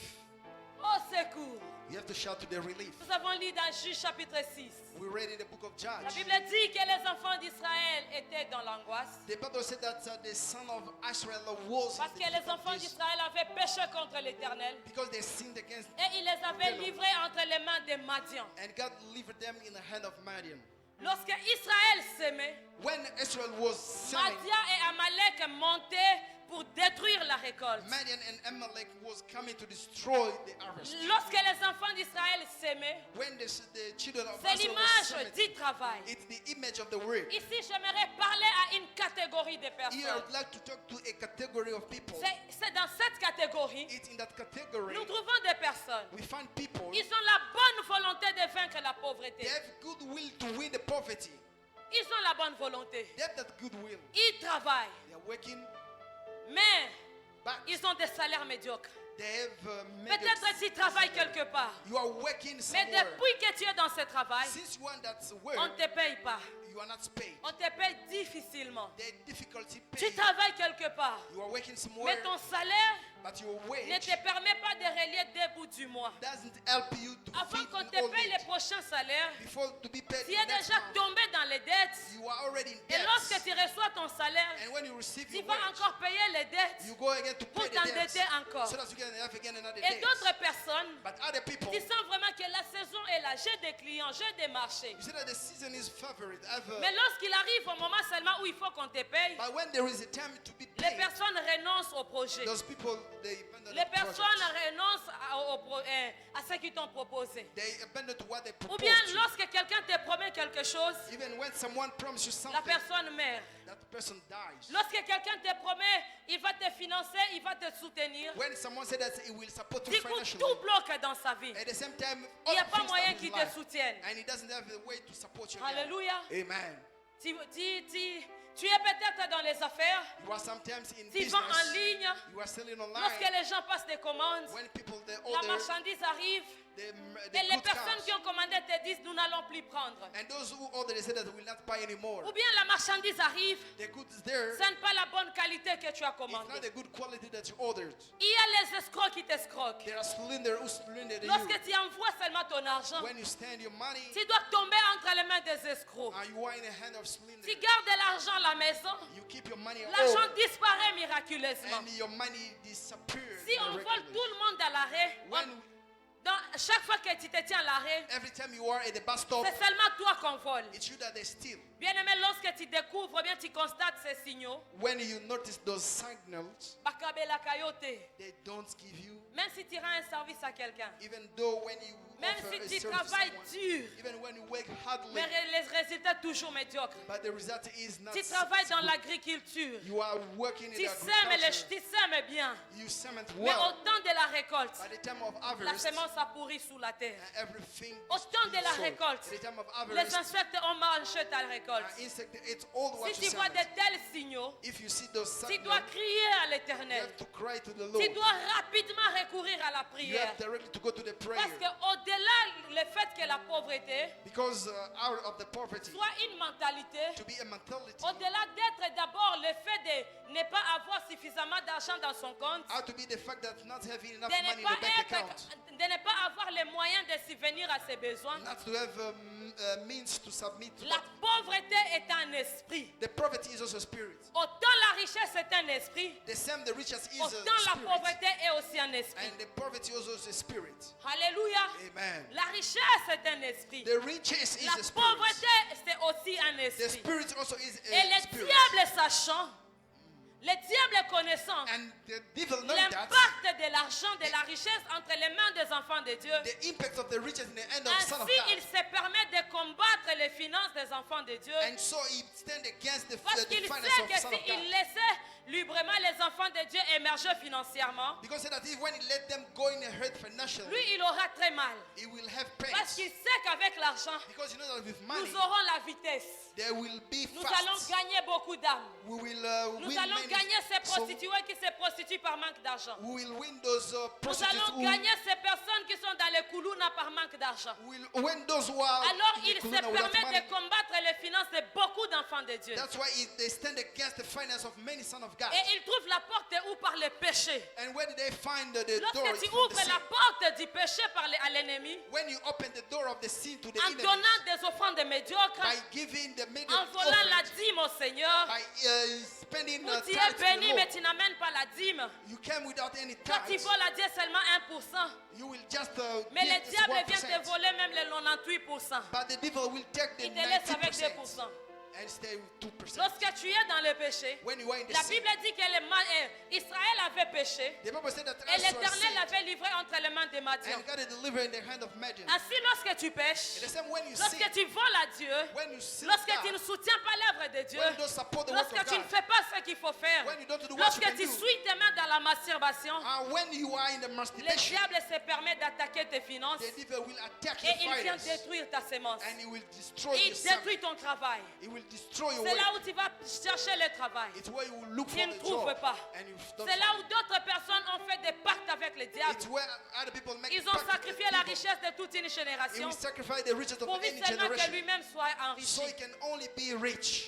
au secours. You have to shout to the relief. Nous avons lu dans Juge chapitre 6. We read in the book of La Judges. Bible dit que les enfants d'Israël étaient dans l'angoisse The Bible said that the son of Israel was parce que les enfants d'Israël avaient péché contre l'Éternel because they sinned against et il les avait livrés entre les mains des Madians. and God delivered them in the hand of Midian. Lorsque Israël s'aimait, When Israel was selling, Madia et Amalek montaient pour détruire la récolte. Midian and Amalek was coming to destroy the harvest. Lorsque les enfants d'Israël s'aimaient, When the children of c'est Israel was l'image selling, du travail. it's the image of the word. Ici, j'aimerais parler à une catégorie de Here I personnes. would like to talk to a category of people. C'est dans cette catégorie, It's in that category nous trouvons des personnes. we find people. Ils ont la bonne volonté de vaincre la They pauvreté. have good will to win the poverty. Ils ont la bonne volonté. They have that good will. Ils travaillent. They are working, Mais but ils ont des salaires médiocres. they have Peut-être tu travailles quelque part. You are working Mais somewhere. depuis que tu es dans ce travail, Since you want that on work, ne te paye pas. you are not paid. On te paye difficilement. There are difficulty Tu paying. travailles quelque part. You are working Mais somewhere, ton salaire but your ne wage te permet pas de relier deux bouts du mois. doesn't help you to Avant feed qu'on in te all paye need. les prochains salaires, Before to be paid tu in es next déjà month, tombé dans les dettes. you are already in Et debt. lorsque tu reçois ton salaire, And when you receive tu your vas wage, encore payer les dettes you go again to pour pay the debts t'endetter encore. so that you can have again another Et debt. d'autres personnes, But other people, tu sens vraiment que la saison est là. J'ai des clients, j'ai des marchés. you see that the season is favorite. Mais lorsqu'il arrive au moment seulement où il faut qu'on te paye, But when there is a time to be les paid, personnes renoncent au projet. those people, they abandon Les the project. personnes renoncent à ce qu'ils t'ont proposé. They abandon to what they Ou proposed bien to. lorsque quelqu'un te promet quelque chose, Even when someone promises you la something, personne meurt. that person dies. Lorsque quelqu'un te promet, il va te financer, il va te soutenir. When someone says that he will support you Du coup, financially, tout bloque dans sa vie. at the same time, Il n'y a all pas things moyen stop in qu'il his te life, soutienne. and he doesn't have a way to support you again. Alléluia. Amen. Tu es peut-être dans les affaires, You are sometimes in tu vends en business, ligne. you are selling online. Lorsque les gens passent des commandes, When people, they la order marchandise arrive the et les good personnes qui cars, ont commandé te disent nous n'allons plus prendre. and those who order, they say that they will not buy anymore. Ou bien la marchandise arrive, The good is there. ce n'est pas la bonne qualité que tu as It's not commandée. the good quality that you ordered. Il y a les escrocs qui t'escroquent. There are splendor who splendor you. Lorsque tu envoies seulement ton argent, When you stand your money, tu dois tomber entre les mains des escrocs. and you are in the hand of splendor, Tu gardes de l'argent à la maison, you keep your money at l'argent home, disparaît miraculeusement. and your money disappears. Si on vole miraculously. tout le monde à l'arrêt, When Donc, chaque fois que tu te tiens à l'arrêt, Every time you are at the bus stop, c'est seulement toi qu'on vole. it's you that they steal. Bien-aimé, lorsque tu découvres, bien tu constates ces signaux, When you notice those signals, bakabela kayote. they don't give you, Même si tu rends un service à quelqu'un, even though when you même offer a si tu service to travailles someone, dur, even when you work hardly, mais les résultats toujours médiocres. but the result is not Tu travailles dans good. l'agriculture, You are working in tu sèmes bien, you cement mais well. au temps de la récolte, By the time of la harvest, semence a pourri sous la terre. everything Au is temps de la sown. récolte, At the time of les harvest, insectes ont mangé ta récolte. insect eat all what Si you tu vois sown. de tels signaux, If you see those tu signals, dois crier à you l'Éternel. have to cry to the Tu Lord. dois rapidement recourir à la You prière. have directly to go to the prayer. Parce qu'au-delà le fait que la pauvreté Because out of the poverty, soit une mentalité, to be a mentality, au-delà d'être d'abord le fait de ne pas avoir suffisamment d'argent dans son compte, out to be the fact that not having enough de money ne, in the bank pas account, de ne pas avoir les moyens de subvenir à ses besoins. not to have means to submit to La that. pauvreté est un esprit. The poverty is also a spirit. Autant la richesse est un esprit, The same the riches is autant a la spirit. pauvreté est aussi un esprit. And the poverty also is a spirit. Alléluia. Amen. La richesse est un esprit. The riches is La a spirit. pauvreté, c'est aussi un The esprit. spirit also is Et a le spirit. diable sachant, le diable connaissant And the devil knows that l'impact de l'argent, de la richesse entre les mains des enfants de Dieu, the impact of the riches in the hand of Son of ainsi God. il se permet de combattre les finances des enfants de Dieu. And so he stand against the Parce qu'il finance sait of que Son of s'il God. laissait librement les enfants de Dieu émerger financièrement, Because that if when he let them go in ahead financially, lui il aura très mal. he will have Parce pain. qu'il sait qu'avec l'argent, Because you know that with money, nous aurons la vitesse. there will be Nous allons fast. gagner beaucoup d'âmes. We will Nous win allons many gagner ces souls. prostituées qui se prostituent par manque d'argent. We will win those Nous prostitutes allons who gagner ces personnes qui sont dans les coulouna par manque d'argent. will win those who are Alors in the il se Kuluna without permet money. de combattre les finances de beaucoup d'enfants de Dieu. That's why they stand against the finance of many sons of God. Et il trouve la porte où par le péché. And where did they find the door? Lorsque tu It's from the ouvres sin. la porte du péché à l'ennemi, When you open the door of the sin to the en enemy donnant des offrandes médiocres, by giving the middle en volant la offering, dîme au Seigneur, by spending où tu es tithes to the béni mais Lord, tu n'amènes pas la dîme. you came without any Quand tu tithes. voles à Dieu seulement 1%, You will just mais give le this diable vient 1%. te voler même les 98%. But the devil will take the Il te laisse avec 90% 2%. and stay with 2%. Lorsque tu es dans le péché, When you are in the la sin, Bible dit que Israël avait péché the Bible said that et Israel l'Éternel sinned l'avait livré entre les mains de Madian. and God is delivered in the hand of Madian. Ainsi, lorsque tu pêches, The same when you sin, lorsque tu voles à Dieu, when you sin lorsque God, tu ne soutiens pas l'œuvre de Dieu, when you don't support the work lorsque of tu ne God, fais pas ce qu'il faut faire, when you don't do what you lorsque can tu do, suis tes mains dans la masturbation, and when you are in the le masturbation, diable se permet d'attaquer tes finances the devil will attack et your il vient finance détruire ta sémence. and he will destroy Il your semen. détruit ton travail. He will destroy your C'est là work. où tu vas chercher le travail. It's where you will look Tu for ne the trouves job pas. and you don't C'est là find où d'autres personnes ont fait des pactes avec le it. diable. It's where other people make Ils ont pact with sacrifié the la devil. richesse de toute une He génération will sacrifice the riches of pour any seulement que generation lui-même soit enrichi. so he can only be rich.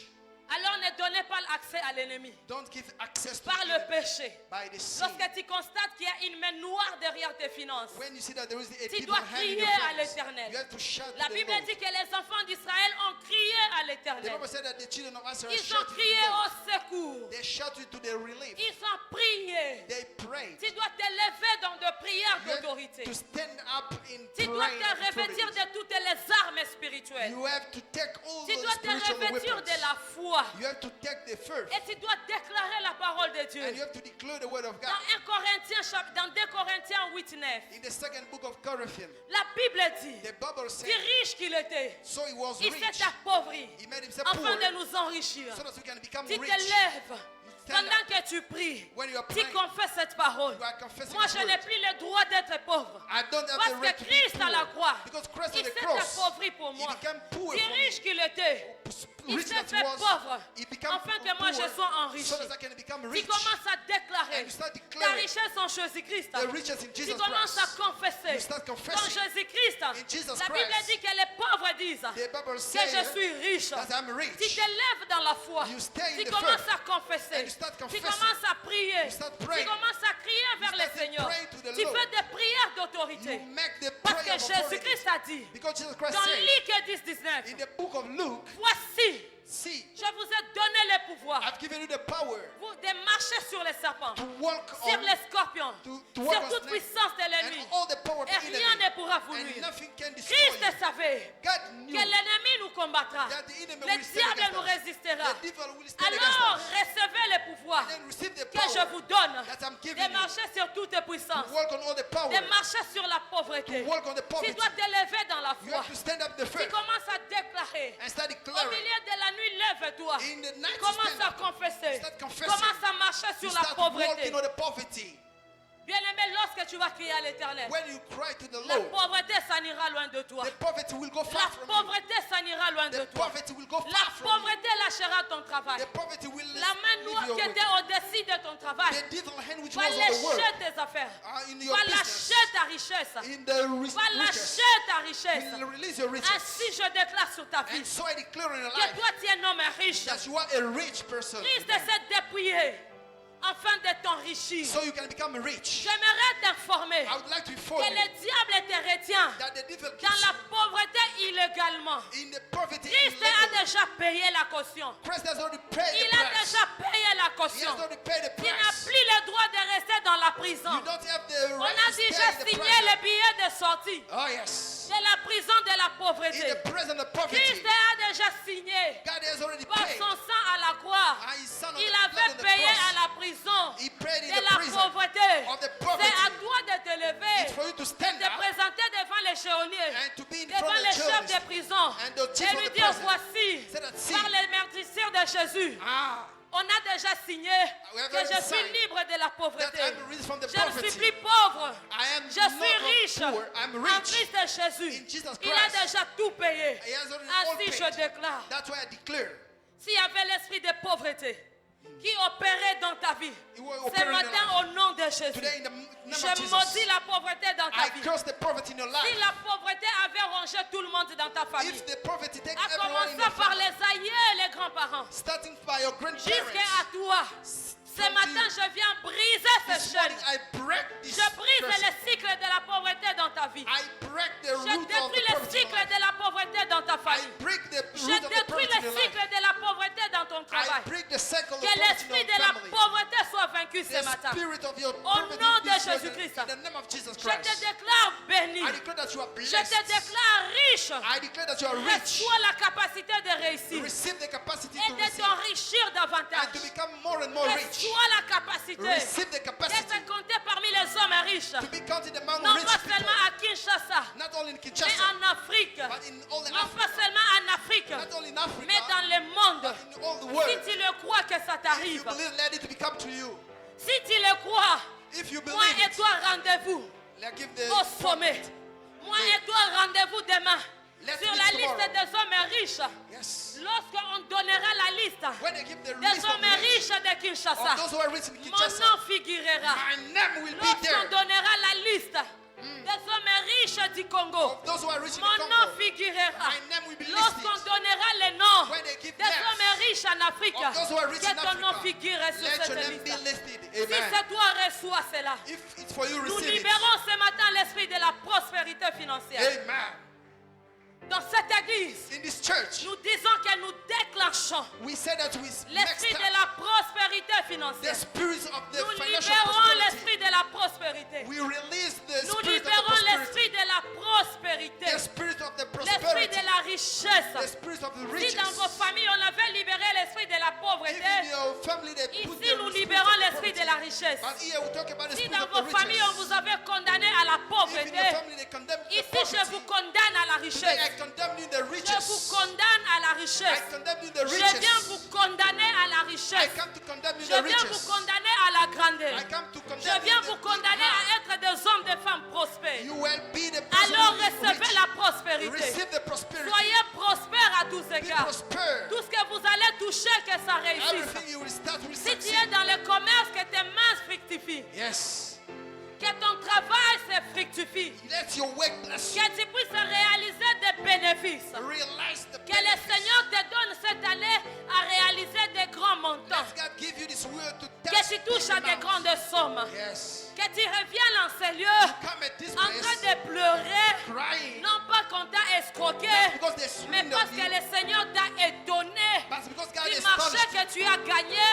Alors ne donnez pas l'accès à l'ennemi Don't give access to par the le enemy péché. by the sin. Lorsque tu constates qu'il y a une main noire derrière tes finances, When you see that there is a tu evil dois hand in crier your à finances, l'Éternel. you have to shout La to the Bible Lord. dit que les enfants d'Israël ont crié à The l'Éternel. Bible said that the children of Israel Ils ont shouted to crié the Lord. au secours. They shouted to the relief. Ils ont prié. They prayed. Tu dois te lever dans de prières You have d'autorité. to stand up in Tu dois prayer. te revêtir de toutes les armes spirituelles. You have to take all Tu the dois te spiritual revêtir weapons. de la foi. You have to take the first. Et tu dois déclarer la parole de Dieu. And you have to declare the word of Dans God. 1 Corinthiens, dans 2 Corinthiens 8, 9, In the second book of Corinthians, la Bible dit, the Bible si said, riche qu'il était, so he was il rich. s'est appauvri He made himself afin poor de nous enrichir. so that we can become Tu te rich. lèves stand pendant up. que tu pries. When you are Tu praying, confesses cette parole. you are confessing Moi, His je n'ai word. plus le droit d'être pauvre. I don't have Parce the right que to be Christ à la poor. croix, Because Christ il on the s'est cross, appauvri pour he moi. became poor Si for riche me. qu'il était, il Rich s'est that fait was, pauvre he became afin que moi je poor sois enrichi. so that I can become Tu rich. commences à déclarer And you start ta declaring richesse en Jésus-Christ. the riches in Tu Jesus commences à Christ. confesser You start dans confessing Jésus-Christ. in Jesus La Bible Christ. dit que les pauvres disent The Bible que says je suis riche. that I'm Tu rich. te lèves dans la foi. You stay in Tu the commences faith. à confesser. And you start Tu confessing. commences à prier. You start Tu praying. commences à crier vers le start to Seigneur. pray to the Tu Lord. fais des prières d'autorité. You make the Parce prayer que of authority. Jésus-Christ a dit Because Jesus Christ dans said Luc 10, 19, in the book of Luke, voici, See, Je vous ai donné le pouvoir I've given you the power de marcher sur les serpents, to walk sur on, les scorpions, to walk sur on toute snakes puissance de and l'ennemi. all the power of Et the rien enemy. ne pourra vous And nuire. nothing can destroy Christ you. savait God knew que l'ennemi nous combattra. that the enemy Le will stand diable against nous us. résistera. The devil will stand Alors against us. recevez le pouvoir And then receive the que je power vous donne that I'm de giving you. marcher sur toute puissance, To walk on all the power. de marcher sur la pauvreté. To walk on the Tu poverty. dois t'élever dans la You foi. have to stand up the Tu faith commences à déclarer. and start Au declaring. milieu de la nuit, lève-toi. In the night, you Commence stand à up. confesser. Start confessing. Commence à marcher You sur la start pauvreté. walking on the poverty. Bien-aimé, lorsque tu vas crier à l'Éternel, When you cry to the la Lord, pauvreté s'en ira loin de toi. the poverty will go La far from you. pauvreté s'en ira loin de The toi. poverty will go La far from you. pauvreté lâchera ton travail. The poverty will La main leave noire your qui work. était au-dessus de ton travail The devil hand which va was on the work lécher tes affaires. in your Va business, lâcher ta richesse. in the Va riches, lâcher ta richesse. will release your riches. Ainsi, je déclare sur ta vie And so I declare in your que life toi, tu es un homme riche. that you are a rich person. Christ s'est dépouillé afin de t'enrichir. So you can become rich. J'aimerais t'informer I would like to inform que you le diable te retient that the devil dans keeps la pauvreté illégalement. you in the poverty. Christ a illegally. déjà payé la caution. Christ has already paid Il the a price. déjà payé la He caution. has already paid the Tu n'as price. plus le droit de rester dans la prison. You don't have the On right a to stay déjà in the signé prison. le billet de sortie Oh yes. de la prison de la In pauvreté. the prison of poverty, Christ a déjà signé God has already par paid. son sang à la croix. And his son on Il the blood avait on the payé à cross. la prison He paid in de the la prison pauvreté. of the C'est poverty. à toi de te It's lever, for you to stand de up présenter devant les géoniers, and to be in devant front of les the chefs judges de prison, and the chief et of lui the dire prison. voici, Say that, see. par les meurtrissures de Jésus, Ah, on a déjà signé We have que already je suis signed libre de la that pauvreté. I'm released from the Je ne suis poverty. plus pauvre. I am Je no suis longer riche poor. I'm en rich. Christ Jésus. In Jesus Il a Christ. déjà tout payé. He has already all Ainsi je paid. déclare, That's why I declare. s'il y avait l'esprit de pauvreté qui opérait dans ta vie, It will ce operate in matin your au nom de Jésus, Today in the name of je maudis Jesus, la pauvreté dans ta I vie. curse the poverty in your life. Si la pauvreté avait rongé tout le monde dans ta famille, If the poverty takes à everyone in commencer your par family, les aïeux et les grands-parents, starting by your jusqu'à grandparents, toi, ce from matin you. je viens briser This ces morning chaînes. I break this Je brise curse. le cycle de la pauvreté dans ta vie. I break the Je root of détruis the le poverty in cycle your life. de la pauvreté dans ta I famille. break the Je root of the détruis poverty in le your life. cycle de la pauvreté dans ton I travail. break the cycle of Que poverty in l'esprit your de la family. pauvreté soit vaincu ce The matin. spirit of your Au poverty nom de is destroyed Jésus-Christ. in the name of Jesus Je te Christ. déclare béni. I declare that you are Je blessed. te déclare riche. I declare that you are rich. Reçois la capacité de réussir Receive the capacity et to de receive t'enrichir and davantage. to become more and more rich. Reçois la capacité Receive the d'être capacity compté parmi les hommes riches. to be counted among Non rich pas people. seulement à Kinshasa, Not only in mais Kinshasa, en Afrique. but in all the Non pas Africa. seulement en Afrique, Not only in Africa, mais dans le monde. but in all the Si world. tu le crois que ça If you t'arrive, believe, let it become to you. si tu le crois, If you moi believe et it, toi rendez-vous let give the au sommet. Moi et toi rendez-vous demain Let's sur meet la tomorrow. liste des hommes riches. Yes. Lorsqu'on donnera la liste When they give the des list of hommes the rich, riches de of Kinshasa, those who are rich in mon Kinshasa, nom figurera. my name will be Lorsqu'on there. donnera la liste des hommes riches du Congo, Of those who are rich in mon the nom Congo, figurera. my name will be Lorsqu'on listed. donnera les noms When they give des names hommes riches en Afrique, of those who are rich que in ton nom Africa, figure sur let your cette name be liste. listed. Si Amen. c'est toi, reçois cela. If it's for you, Nous receive it. libérons ce matin l'esprit de la prospérité financière. Amen. Dans cette église, In this church, nous disons que nous déclenchons we say that we l'esprit next de la prospérité the financière. spirits of the Nous financial libérons prosperity. l'esprit de la prospérité. We release the Nous spirit of the libérons prosperity. l'esprit de la prospérité. The spirit of the L'esprit prosperity. de la richesse. The spirit of the Si riches. dans vos familles on avait libéré l'esprit de la If pauvreté, in your family they put ici nous the libérons spirit of l'esprit de poverty. la richesse. But here we talk about the Si spirit dans of the vos familles on riches. vous avait condamné à la If in pauvreté, your family they condemn the ici je vous poverty, condamne à la today I richesse. condemn you the Je riches. vous condamne à la I richesse. condemn you the Je viens riches. vous condamner à la I richesse. come to condemn you Je the viens riches. vous condamner à la grandeur. I come to condemn Je you viens the vous condamner à être des hommes, des femmes prospères. You will be the person Alors who is recevez rich. la prospérité. Receive the prosperity. Soyez prospères à tous Be égards. prosper. Tout ce que vous allez toucher, que ça réussisse. Everything you will start will Si tu succeed. es dans le commerce, que tes mains fructifient. Yes. Que ton travail se fructifie. Let your work bless you. Que tu puisses réaliser des bénéfices. Realize the Que le benefits. Seigneur te donne cette année à réaliser des grands montants. Let God give you this word to Que touch tu touches à big des amounts. grandes sommes. Yes. Que tu reviens dans ces lieux Come at this en train place de pleurer. crying. Non pas qu'on t'a escroqué, Not because they mais swindled parce que you, le Seigneur t'a étonné But because God du is marché astonished, que tu as gagné,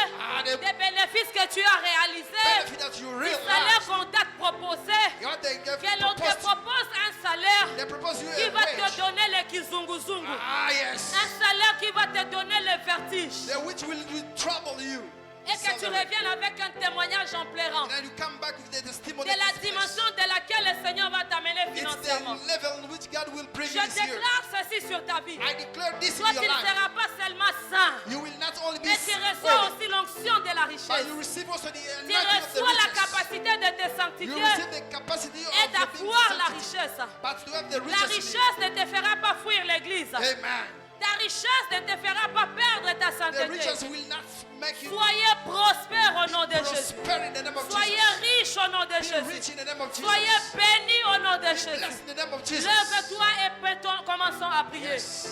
the des bénéfices que tu as réalisés, benefit that you du salaire realize, qu'on t'a proposé, God they gave que l'on te proposed, propose un salaire they propose you qui a va te wage. donner le kizunguzungu, Ah yes, un salaire qui va te donner le vertige, the which will trouble you. et que tu reviennes avec un témoignage en pleurant And then you come back with the testimony. de la of this dimension de laquelle le Seigneur va t'amener place. It's financièrement. the level in which God will bring Je you this year. déclare ceci sur ta vie. I declare this Toi, in tu your ne life. seras pas seulement saint, You will not only be mais tu reçois holy, aussi l'onction de la but richesse. you receive also the Tu anointing of the reçois la riches. capacité de te You sanctifier receive the capacity et of being d'avoir la sanctified, richesse. but to have the La riches. richesse ne te fera pas fuir l'église. Amen. Ta richesse ne te fera pas perdre ta The sainteté. riches will not make you Soyez prospères au nom de Jésus. prosper in the name of Soyez Jesus. riches au nom de Be Jésus. rich in the name of Jesus. Soyez bénis au nom de Jésus. Bless in the name of Jesus. Lève-toi et commençons à prier. Yes.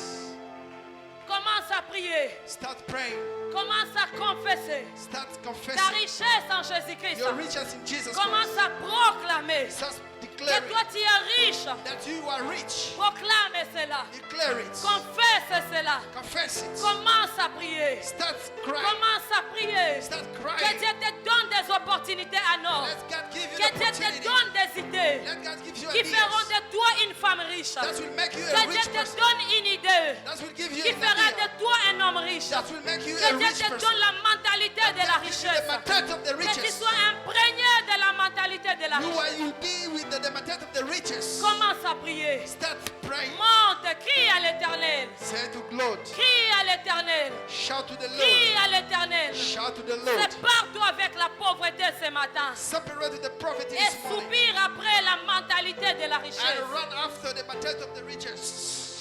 Commence à prier. Start praying. Commence à confesser Start ta confessing richesse en Jésus-Christ. your riches in Jesus Commence Christ. à proclamer Start que declaring toi tu es riche. that you are rich. Proclame cela. Declare it. Confesse cela. Confess it. Commence à prier. Start crying. Commence à prier. Start Que crying. Dieu te donne des opportunités à or. Let God give you Que the Dieu te opportunity. donne des idées Let God give you qui feront ideas. de toi une femme riche. That will make you a Que Dieu rich te person. donne une idée That will give you qui an fera idea. de toi un homme riche. That will make you Que a Dieu rich te person. donne la mentalité de la That gives you richesse. the mentality of the Que tu riches. sois imprégné de la mentalité de la richesse. You will be with the mentality of the riches. Commence à prier. Start praying. Monte, crie à l'éternel. Say to God. Crie à l'éternel. Shout to the Crie Lord. à l'éternel. Shout to the Lord. Sépare-toi avec la pauvreté ce matin. Separate the prophet Et this morning. soupire après la mentalité de la richesse. And run after the mentality of the riches.